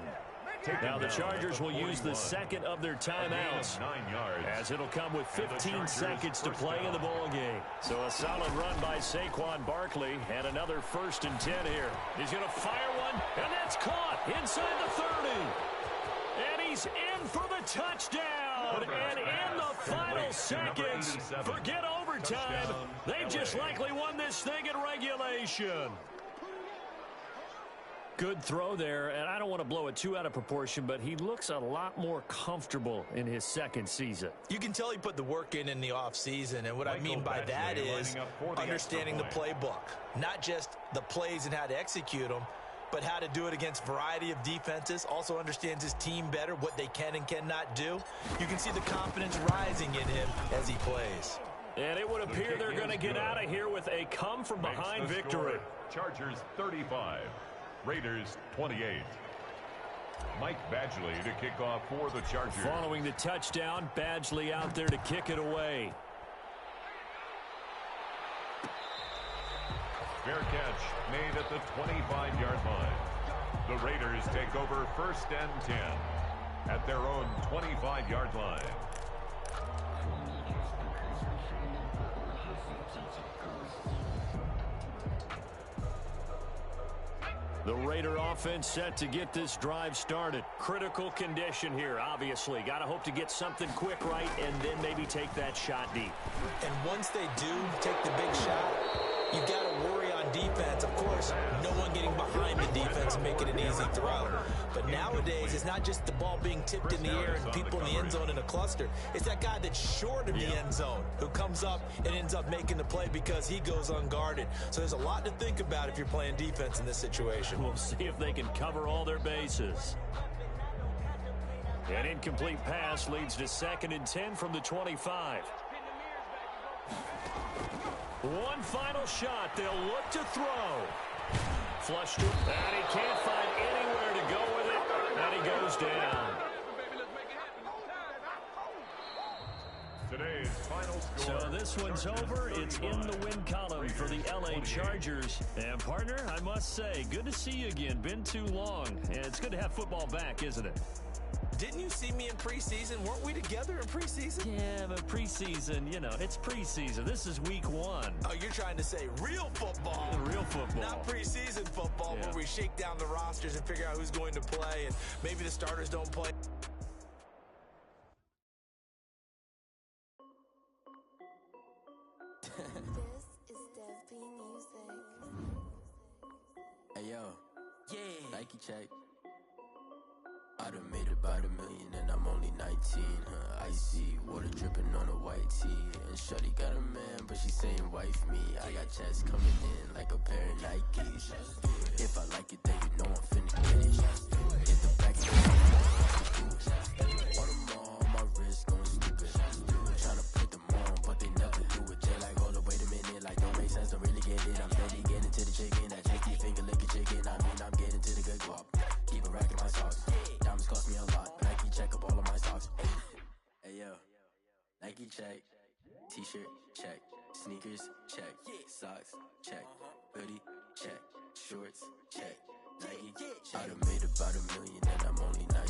Now the Chargers will use the 2nd of their timeouts as it'll come with 15 seconds to play in the ball game. So a solid run by Saquon Barkley and another 1st and 10 here. He's going to fire one, and that's caught inside the 30. And he's in for the touchdown. And in the final seconds, forget overtime. They've just likely won this thing in regulation. Good throw there, and I don't want to blow it too out of proportion, but he looks a lot more comfortable in his 2nd season. You can tell he put the work in the offseason, and what I mean by that is understanding the playbook. Not just the plays and how to execute them, but how to do it against a variety of defenses. Also understands his team better, what they can and cannot do. You can see the confidence rising in him as he plays. And it would appear they're going to get out of here with a come-from-behind victory. Chargers 35. Raiders 28. Mike Badgley to kick off for the Chargers. Following the touchdown, Badgley out there to kick it away. Fair catch made at the 25-yard line. The Raiders take over 1st and 10 at their own 25-yard line. The Raider offense set to get this drive started. Critical condition here, obviously. Got to hope to get something quick right and then maybe take that shot deep. And once they do take the big shot, you've got to worry on defense. Of course, no one getting behind the defense and making an easy throw. But nowadays, it's not just the ball being tipped in the air and people in the end zone in a cluster. It's that guy that's short of the end zone who comes up and ends up making the play because he goes unguarded. So there's a lot to think about if you're playing defense in this situation. We'll see if they can cover all their bases. An incomplete pass leads to 2nd and 10 from the 25. One final shot. They'll look to throw. Flush to, and he can't find anywhere to go with it, and he goes down. Today's final score. So this one's over. It's in the win column for the LA Chargers. And partner, I must say, good to see you again. Been too long. And it's good to have football back, isn't it? Didn't you see me in preseason? Weren't we together in preseason? Yeah, but preseason, you know, it's preseason. This is week 1. Oh, you're trying to say real football. Real football. Not preseason football where we shake down the rosters and figure out who's going to play and maybe the starters don't play. This is Dev B Music. Hey yo, Nike check. I done made about $1 million and I'm only 19. Icy water dripping on a white tee. And shorty got a man, but she saying wife me. I got checks coming in like a pair of Nikes. If I like it, then you know I'm finna get it. Hit the back of the all the more on my wrist going stupid. Tryna put them on, but they never do it. They like, hold up, wait a minute, like don't make sense, don't really get it. I'm steady getting to the chicken, that tasty finger licking chicken. I mean, I'm getting to the good guap. Keep a rack in my socks. Diamonds cost me a lot. Nike check up all of my socks. Hey yo, Nike check. T-shirt check. Sneakers check. Socks check. Hoodie check. Shorts check. Nike check. I done made about $1 million and I'm only 19.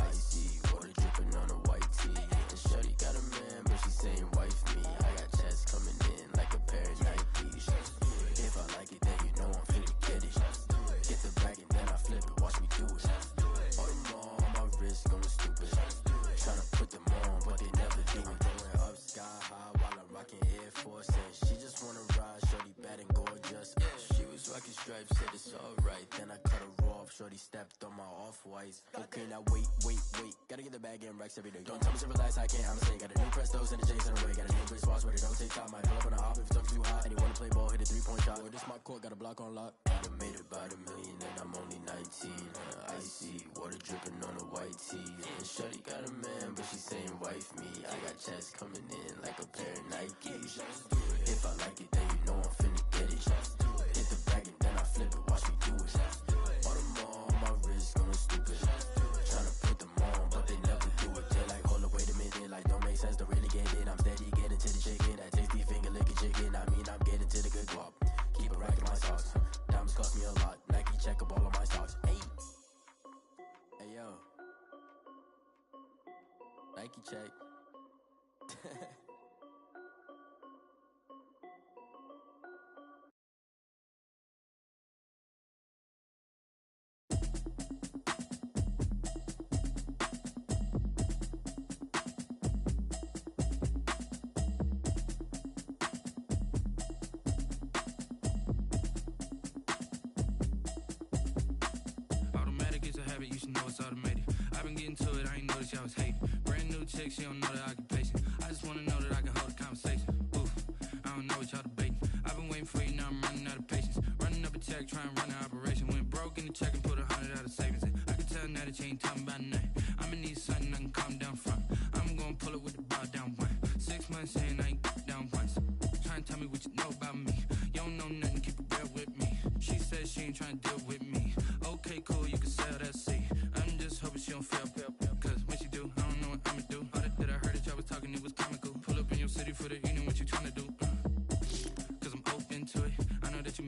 Icy water dripping on a white tee. And shorty got a man, but she saying wife me. I got checks coming in like a pair of Nikes. If I like it, then you know I'm finna get it. Get the bag and then I flip it. Watch me do it. All them all on my wrist going stupid. Tryna put them on, but they never do it. Going up sky high while I'm rocking Air Force. And she just wanna ride, shorty bad and gorgeous. She was rocking stripes, said it's alright. Then I cut her off, shorty stepped on my off-whites. Okay, now wait. Gotta get the bag and racks every day. Don't tell me to relax, I can't, I'ma say. Got a new Prestos and a J's in a way. Got a new wristwatch, but it don't take time. Might pull up on a hop if it's talking too hot. And you wanna play ball, hit a 3-point shot. Well, this my court, got a block on lock. I done made about $1 million and I'm only 19. Icy water dripping on a white tee. And shorty got a man, but she saying wife me. I got checks coming in like a pair of Nikes. If I like it, then you know I'm finna get it. Hit the bag and then I flip it, watch me do it. All them all on my wrist going stupid. Tryna put them on, but they never do it. They like, hold up, wait a minute, like don't make sense, don't really get it. I'm steady getting to the chicken, that tasty finger licking chicken. I mean, I'm getting to the good guap. Keep a rack in my socks. Diamonds cost me a lot. Nike check up all of my socks. Hey yo, Nike check. Automatic is a habit, you should know it's automated. I've been getting to it, I ain't noticed y'all was hating. Brand new chick, she don't know the occupation. I just wanna know that I can hold a conversation. Oof, I don't know what y'all debating. I've been waiting for you, now I'm running out of patience. Running up a check, trying to run an operation. Went broke in the check and put 100 out of savings in. I can tell now that you ain't talking about nothing. I'ma need something I can calm down from. I'm gonna pull it with the bow down one. 6 months saying I ain't down once. Trying to tell me what you know about me. You don't know nothing, keep it real with me. She said she ain't trying to deal with me. Okay, cool, you can sell that seat. I'm just hoping she don't fail. Cause when she do, I don't know what I'ma do. All that I heard that y'all was talking, it was comical. Pull up in your city for the evening, what you trying to do? Cause I'm open to it. I know that you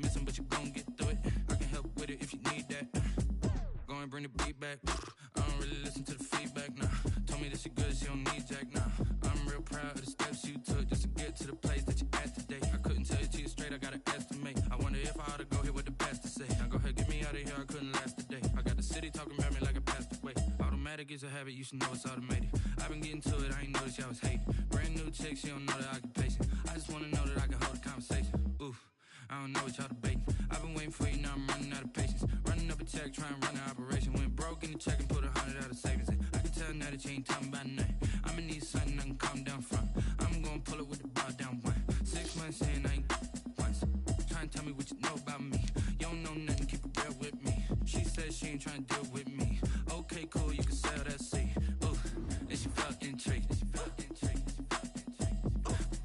is a habit, you should know it's automated. I've been getting to it, I ain't noticed y'all was hating. Brand new chick, she don't know that I can pace it. I just wanna know that I can hold a conversation. Oof, I don't know what y'all debating. I've been waiting for you, now I'm running out of patience. Running up a check, trying to run an operation. Went broke in the check and put 100 out of savings in. I can tell now that you ain't talking about nothing. I'ma need something I can calm down from. I'm gonna pull it with the bar down one. 6 months in, I ain't once. Trying to tell me what you know about me. You don't know nothing, keep it real with me. She said she ain't trying to deal with me. Okay, cool, you can sell that seed. Ooh, and she felt intrigued.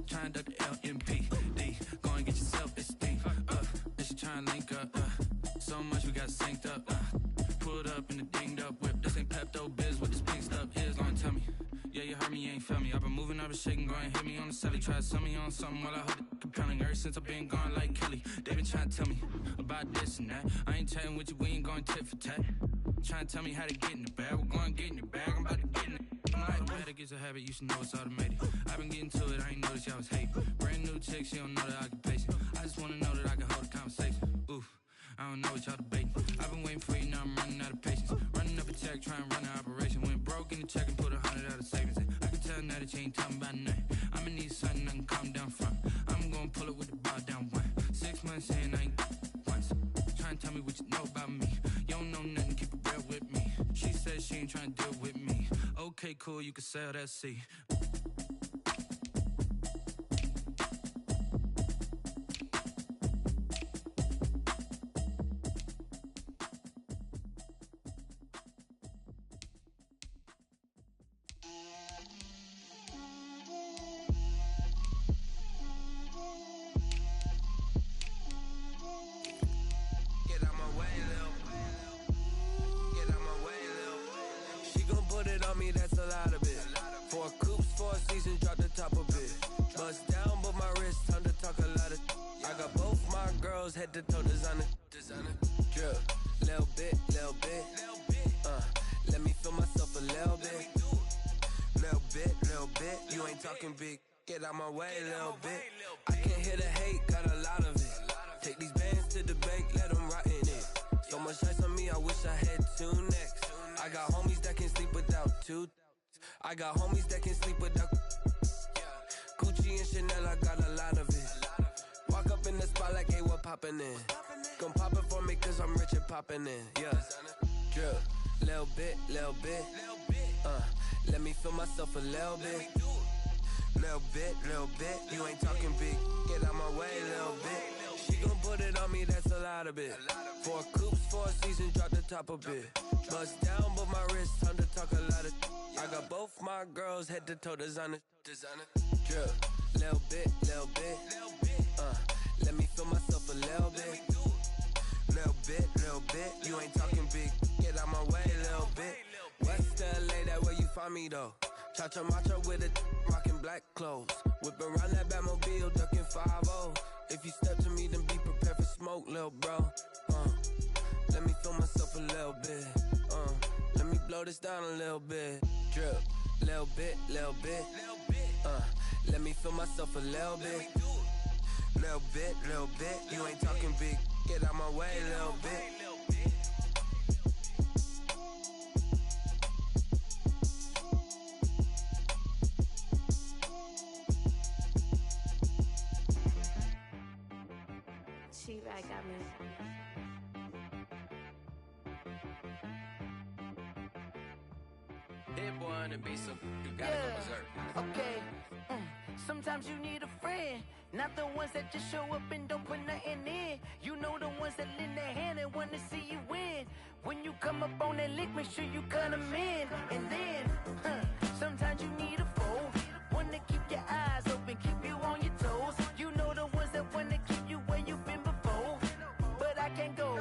Trying to duck the LMPD. Go and get your self-esteem. And she trying to link up. So much we got synced up. Pulled up in the dinged up whip. This ain't Pepto-Biz, what this pink stuff is. Long tell me. Yeah, you heard me, you ain't felt me. I've been moving, I've been shaking, go and hit me on the celly. Try to sell me on something while I hold it compelling. Ever since I've been gone like Kelly, they been trying to tell me about this and that. I ain't chatting with you, we ain't going tit for tat. Trying to tell me how to get in the bag. We're going to get in the bag, I'm about to get in it. I'm like, automatic is a habit, you should know it's automated. I've been getting to it, I ain't noticed y'all was hating. Brand new chick, she don't know that I can pace it. I just wanna know that I can hold a conversation. Oof, I don't know what y'all debating. I've been waiting for you, now I'm running out of patience. Running up a check, trying to run an operation. Went broke in the check and put 100 out of savings in. I can tell now that you ain't talking about nothing. I'ma need something I can calm down from. I'm gonna pull it with the bar down one. 6 months in, I ain't once. Trying to tell me what you know about me. You don't know nothing, keep it real with me. She said she ain't trying to deal with me. Okay, cool, you can sell that seed. That's a lot of it. 4 coops, 4 seasons, drop the top of it. Bust down, but my wrist, time to talk a lot of. I got both my girls, head to toe designer. Drip, little bit. Let me feel myself a little bit. Little bit. You ain't talking big. Get out my way, little bit. I can't hear the hate, got a lot of it. Take these bands to the bank, let them rot in it. So much ice on me, I wish I had 2 necks. I got homies that can sleep without 2. I got homies that can sleep without. Gucci and Chanel, I got a lot of it. Walk up in the spot like, hey, what poppin' in? Gon' pop it for me cause I'm rich and poppin' in. Yeah, drip, little bit. Let me feel myself a little bit. Little bit. You ain't talking big. Get out my way, little bit. She gon' put it on me, that's a lot of it. 4 coops, 4 seasons, drop the top a bit. Bust down, but my wrist, time to talk a lot of. I got both my girls, head to toe designer. Drip, little bit. Let me feel myself a little bit. Little bit. You ain't talking big. Get out my way, little bit. West LA, that where you find me though. Cha-cha macha with a rockin' black clothes. Whip around that Batmobile, ducking 5-0. If you step to me, then be prepared for smoke, lil' bro. Let me feel myself a little bit. Let me blow this down a little bit. Drip, little bit. Let me feel myself a little bit. Little bit. You ain't talking big. Get out my way, little bit. I got me. Hit boy on the beat, so you gotta go berserk. Okay. Sometimes you need a friend, not the ones that just show up and don't put nothing in. You know the ones that lend their hand and wanna see you win. When you come up on that lick, make sure you cut them in. And then, sometimes you need a foe, one to keep your eyes open, keep you on your toes. You know the ones that wanna keep you where you've been before. But I can't go,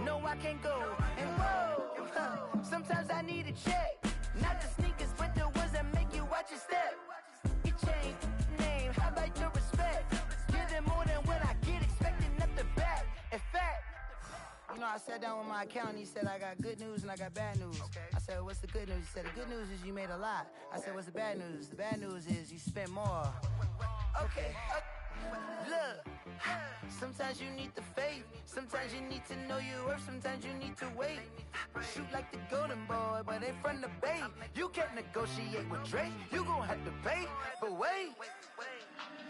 no I can't go. And whoa, sometimes I need a check. Not the sneakers, but the ones that make you watch your step. You change name, how about your respect? Give them more than what I get, expecting nothing back. In fact, you know, I sat down with my accountant, he said I got good news and I got bad news. I said, what's the good news? He said, the good news is you made a lot. I said, what's the bad news? The bad news is you spent more. Okay. Look, sometimes you need the faith. Sometimes you need to know your worth. Sometimes you need to wait. Shoot like the golden boy, but ain't from the bay. You can't negotiate with Drake. You gon' have to pay. But wait,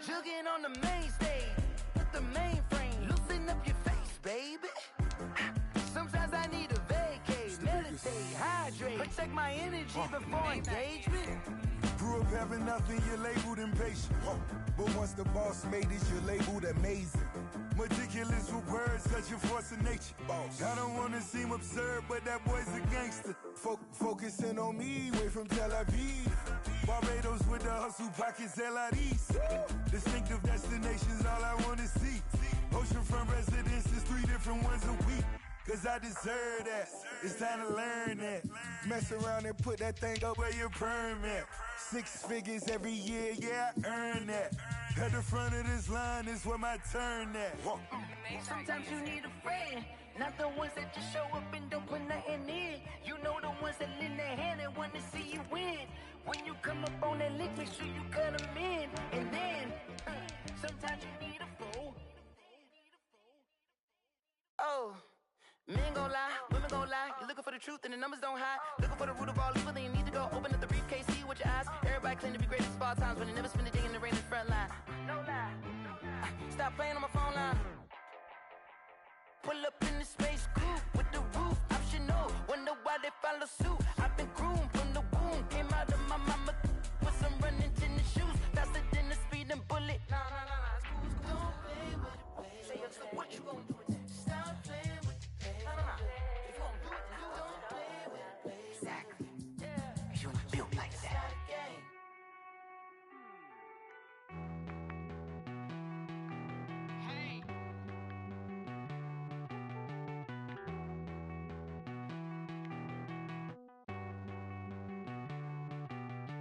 jugging on the main stage with the mainframe. Loosen up your face, baby. Sometimes I need a vacate, meditate, hydrate, protect my energy before engagement. Grew up having nothing, you're labeled impatient. But once the boss made it, you're labeled amazing. Meticulous with words, such a force of nature. I don't wanna seem absurd, but that boy's a gangster. Focusing on me, way from Tel Aviv. Barbados with the hustle pockets, LIDs. Distinctive destinations, all I wanna see. Oceanfront residences, 3 different ones a week. Cause I deserve that, it's time to learn that. Mess around and put that thing up where your permit. 6 figures every year, yeah, I earn that. At the front of this line is where my turn at. Sometimes you need a friend, not the ones that just show up and don't put nothing in. You know the ones that lend their hand and want to see you win. When you come up on that lick, make sure you cut them in. And then, sometimes you need a fool. Oh. Men gon' lie, women gon' lie. You're looking for the truth and the numbers don't hide. Looking for the root of all evil, then you need to go open up the briefcase, see with your eyes. Everybody claim to be great at small times, but they never spend a day in the rain in the front line. No lie. Stop playing on my phone line. Pull up in the space coupe with the roof optional. Wonder why they follow suit. I've been groomed from the womb. Came out of my mama with some running tennis shoes. Faster than the speeding bullet. Nah. Don't play with it. Say so what you gon' do? Stop playing.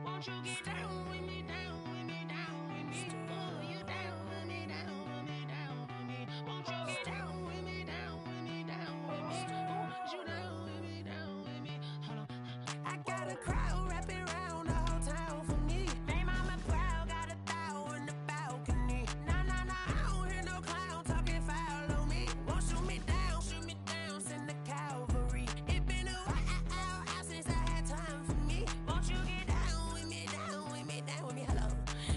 Won't you get down with me, down with me, down with me? Oh, you down with me, down with me, down with me. Won't you get down with me, down with me, down with me? Oh, you down with me, down with me? Hold on. I got a crowd wrapping around the whole town for me. They mama proud, got a thou in the balcony. Nah, I don't hear no clown talking foul on me. Won't shoot me down, send the cavalry. It been a while since I had time for me. Won't you get down with me, down with me, down with me? Hello.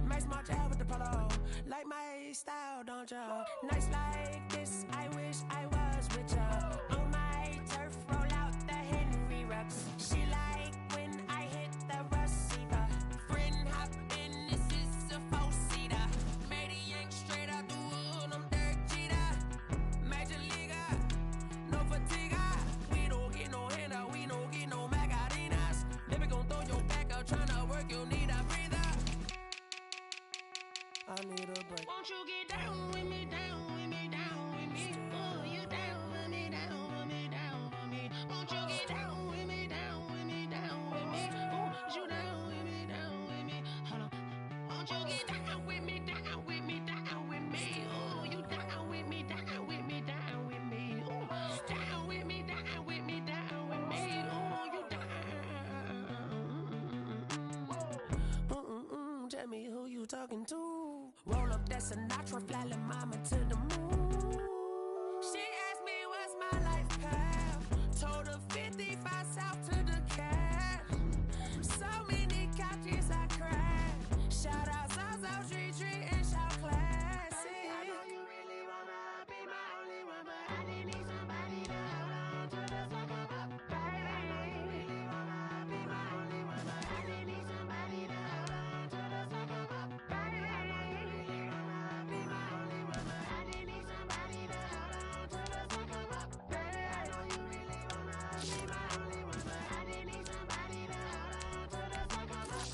Nice small job with the polo. Like my style, don't ya? Nice like this, I wish I was with ya. On my turf, roll out the Henry Rux. She like when I hit the receiver. Friend hop in, this is a 4-seater. Made a yank straight out the wood, I'm Derek Jeter. Major leaguer, no fatigue. We don't get no handout, we don't get no Magarinas. Never gon' throw your back out, tryna work, you need a breather. I need a break. Won't you get down with me, down with me, down with me? Oh, you down with me, down with me, down with me? Won't you get down with me, down with me, down with me? Oh, you down with me, down with me? Hold on. Won't you get down with me, down with me, down with me? Oh, you down with me, down with me, down with me? Oh, down with me, down with me, down with me? Oh, you down. Tell me who you talking to. Roll up that Sinatra, fly la mama to the moon. She asked me what's my life path. Told her 55 south to the cat. So many couches I cried. Shout out South Street and shout classic. I know you really wanna be my only one, but I didn't need somebody to hold on to the sucker up. Baby, I know you really wanna be my only one, but I didn't need somebody to hold on to the sucker up. Baby, I know you really wanna be my only one, but I didn't need somebody to hold on to the sucker up. Baby, I know you really wanna be my only one, but I didn't need somebody to hold on to the sucker up.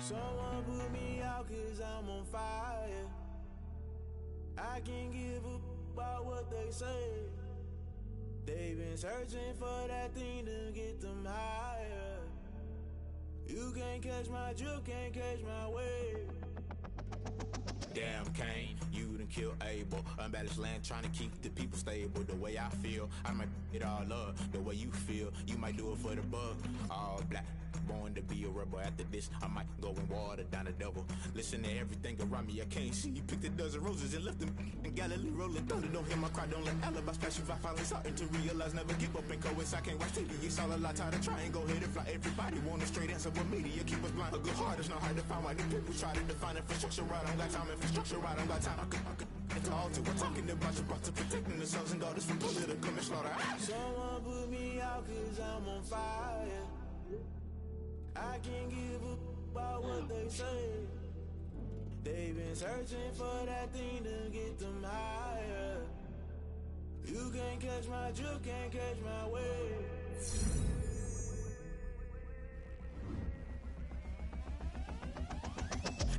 Someone put me out 'cause I'm on fire. I can't give a about what they say. They've been searching for that thing to get them higher. You can't catch my drift, can't catch my wave. Damn Kane, you done killed Abel. Unbalanced land trying to keep the people stable. The way I feel, I might it all up. The way you feel, you might do it for the bug. All black, born to be a rebel. After this, I might go and water down the double. Listen to everything around me, I can't see. You picked a dozen roses and left them in Galilee rolling thunder. Don't hear my cry, don't let alibis pass you. I finally starting to realize, never give up and coincide. I can't watch TV, it's all a lot. Tired of trying, go ahead and fly. Everybody want a straight answer, but media keep us blind. A good heart is not hard to find. Why the people try to define infrastructure right? I don't got time, infrastructure right? I don't got time. I could it's all to we're talking about you brought to protecting the sons and daughters from political and slaughter. Someone put me out 'cause I'm on fire. I can't give a about what they say. They've been searching for that thing to get them higher. You can't catch my drift, can't catch my wave.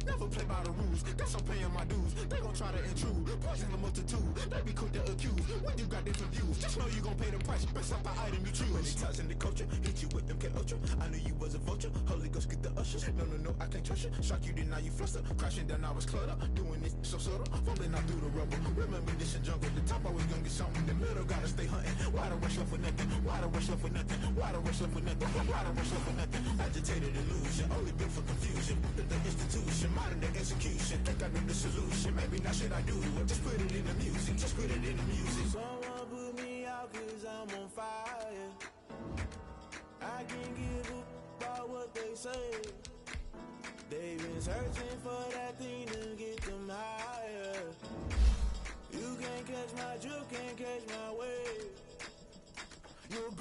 Never play by the rules, guess I'm paying my dues. They gon' try to intrude, poison the multitude. They be quick to accuse, when you got different views. Just know you gon' pay the price, best up the item you choose. Many ties in the culture, hit you with them K-Ultra. I knew you was a vulture, Holy Ghost get the ushers. No, I can't trust you. Shock you, then now you fluster. Crashing down, I was cluttered. Doing this so subtle, falling out through the rubble. Remember this a jungle, the top always gonna get something. In the middle, gotta stay hunting. Why the rush left for nothing? Why the rush left for nothing? Why the rush left for nothing? Why the rush left for nothing? Agitated illusion, only built for confusion. The institution, modern day execution. Think I know the solution, maybe not should I do it. Just put it in the music, just put it in the music. Someone put me out 'cause I'm on fire. I can't give a about what they say. They've been searching for that thing to get them higher. You can't catch my drift, can't catch my wave. You're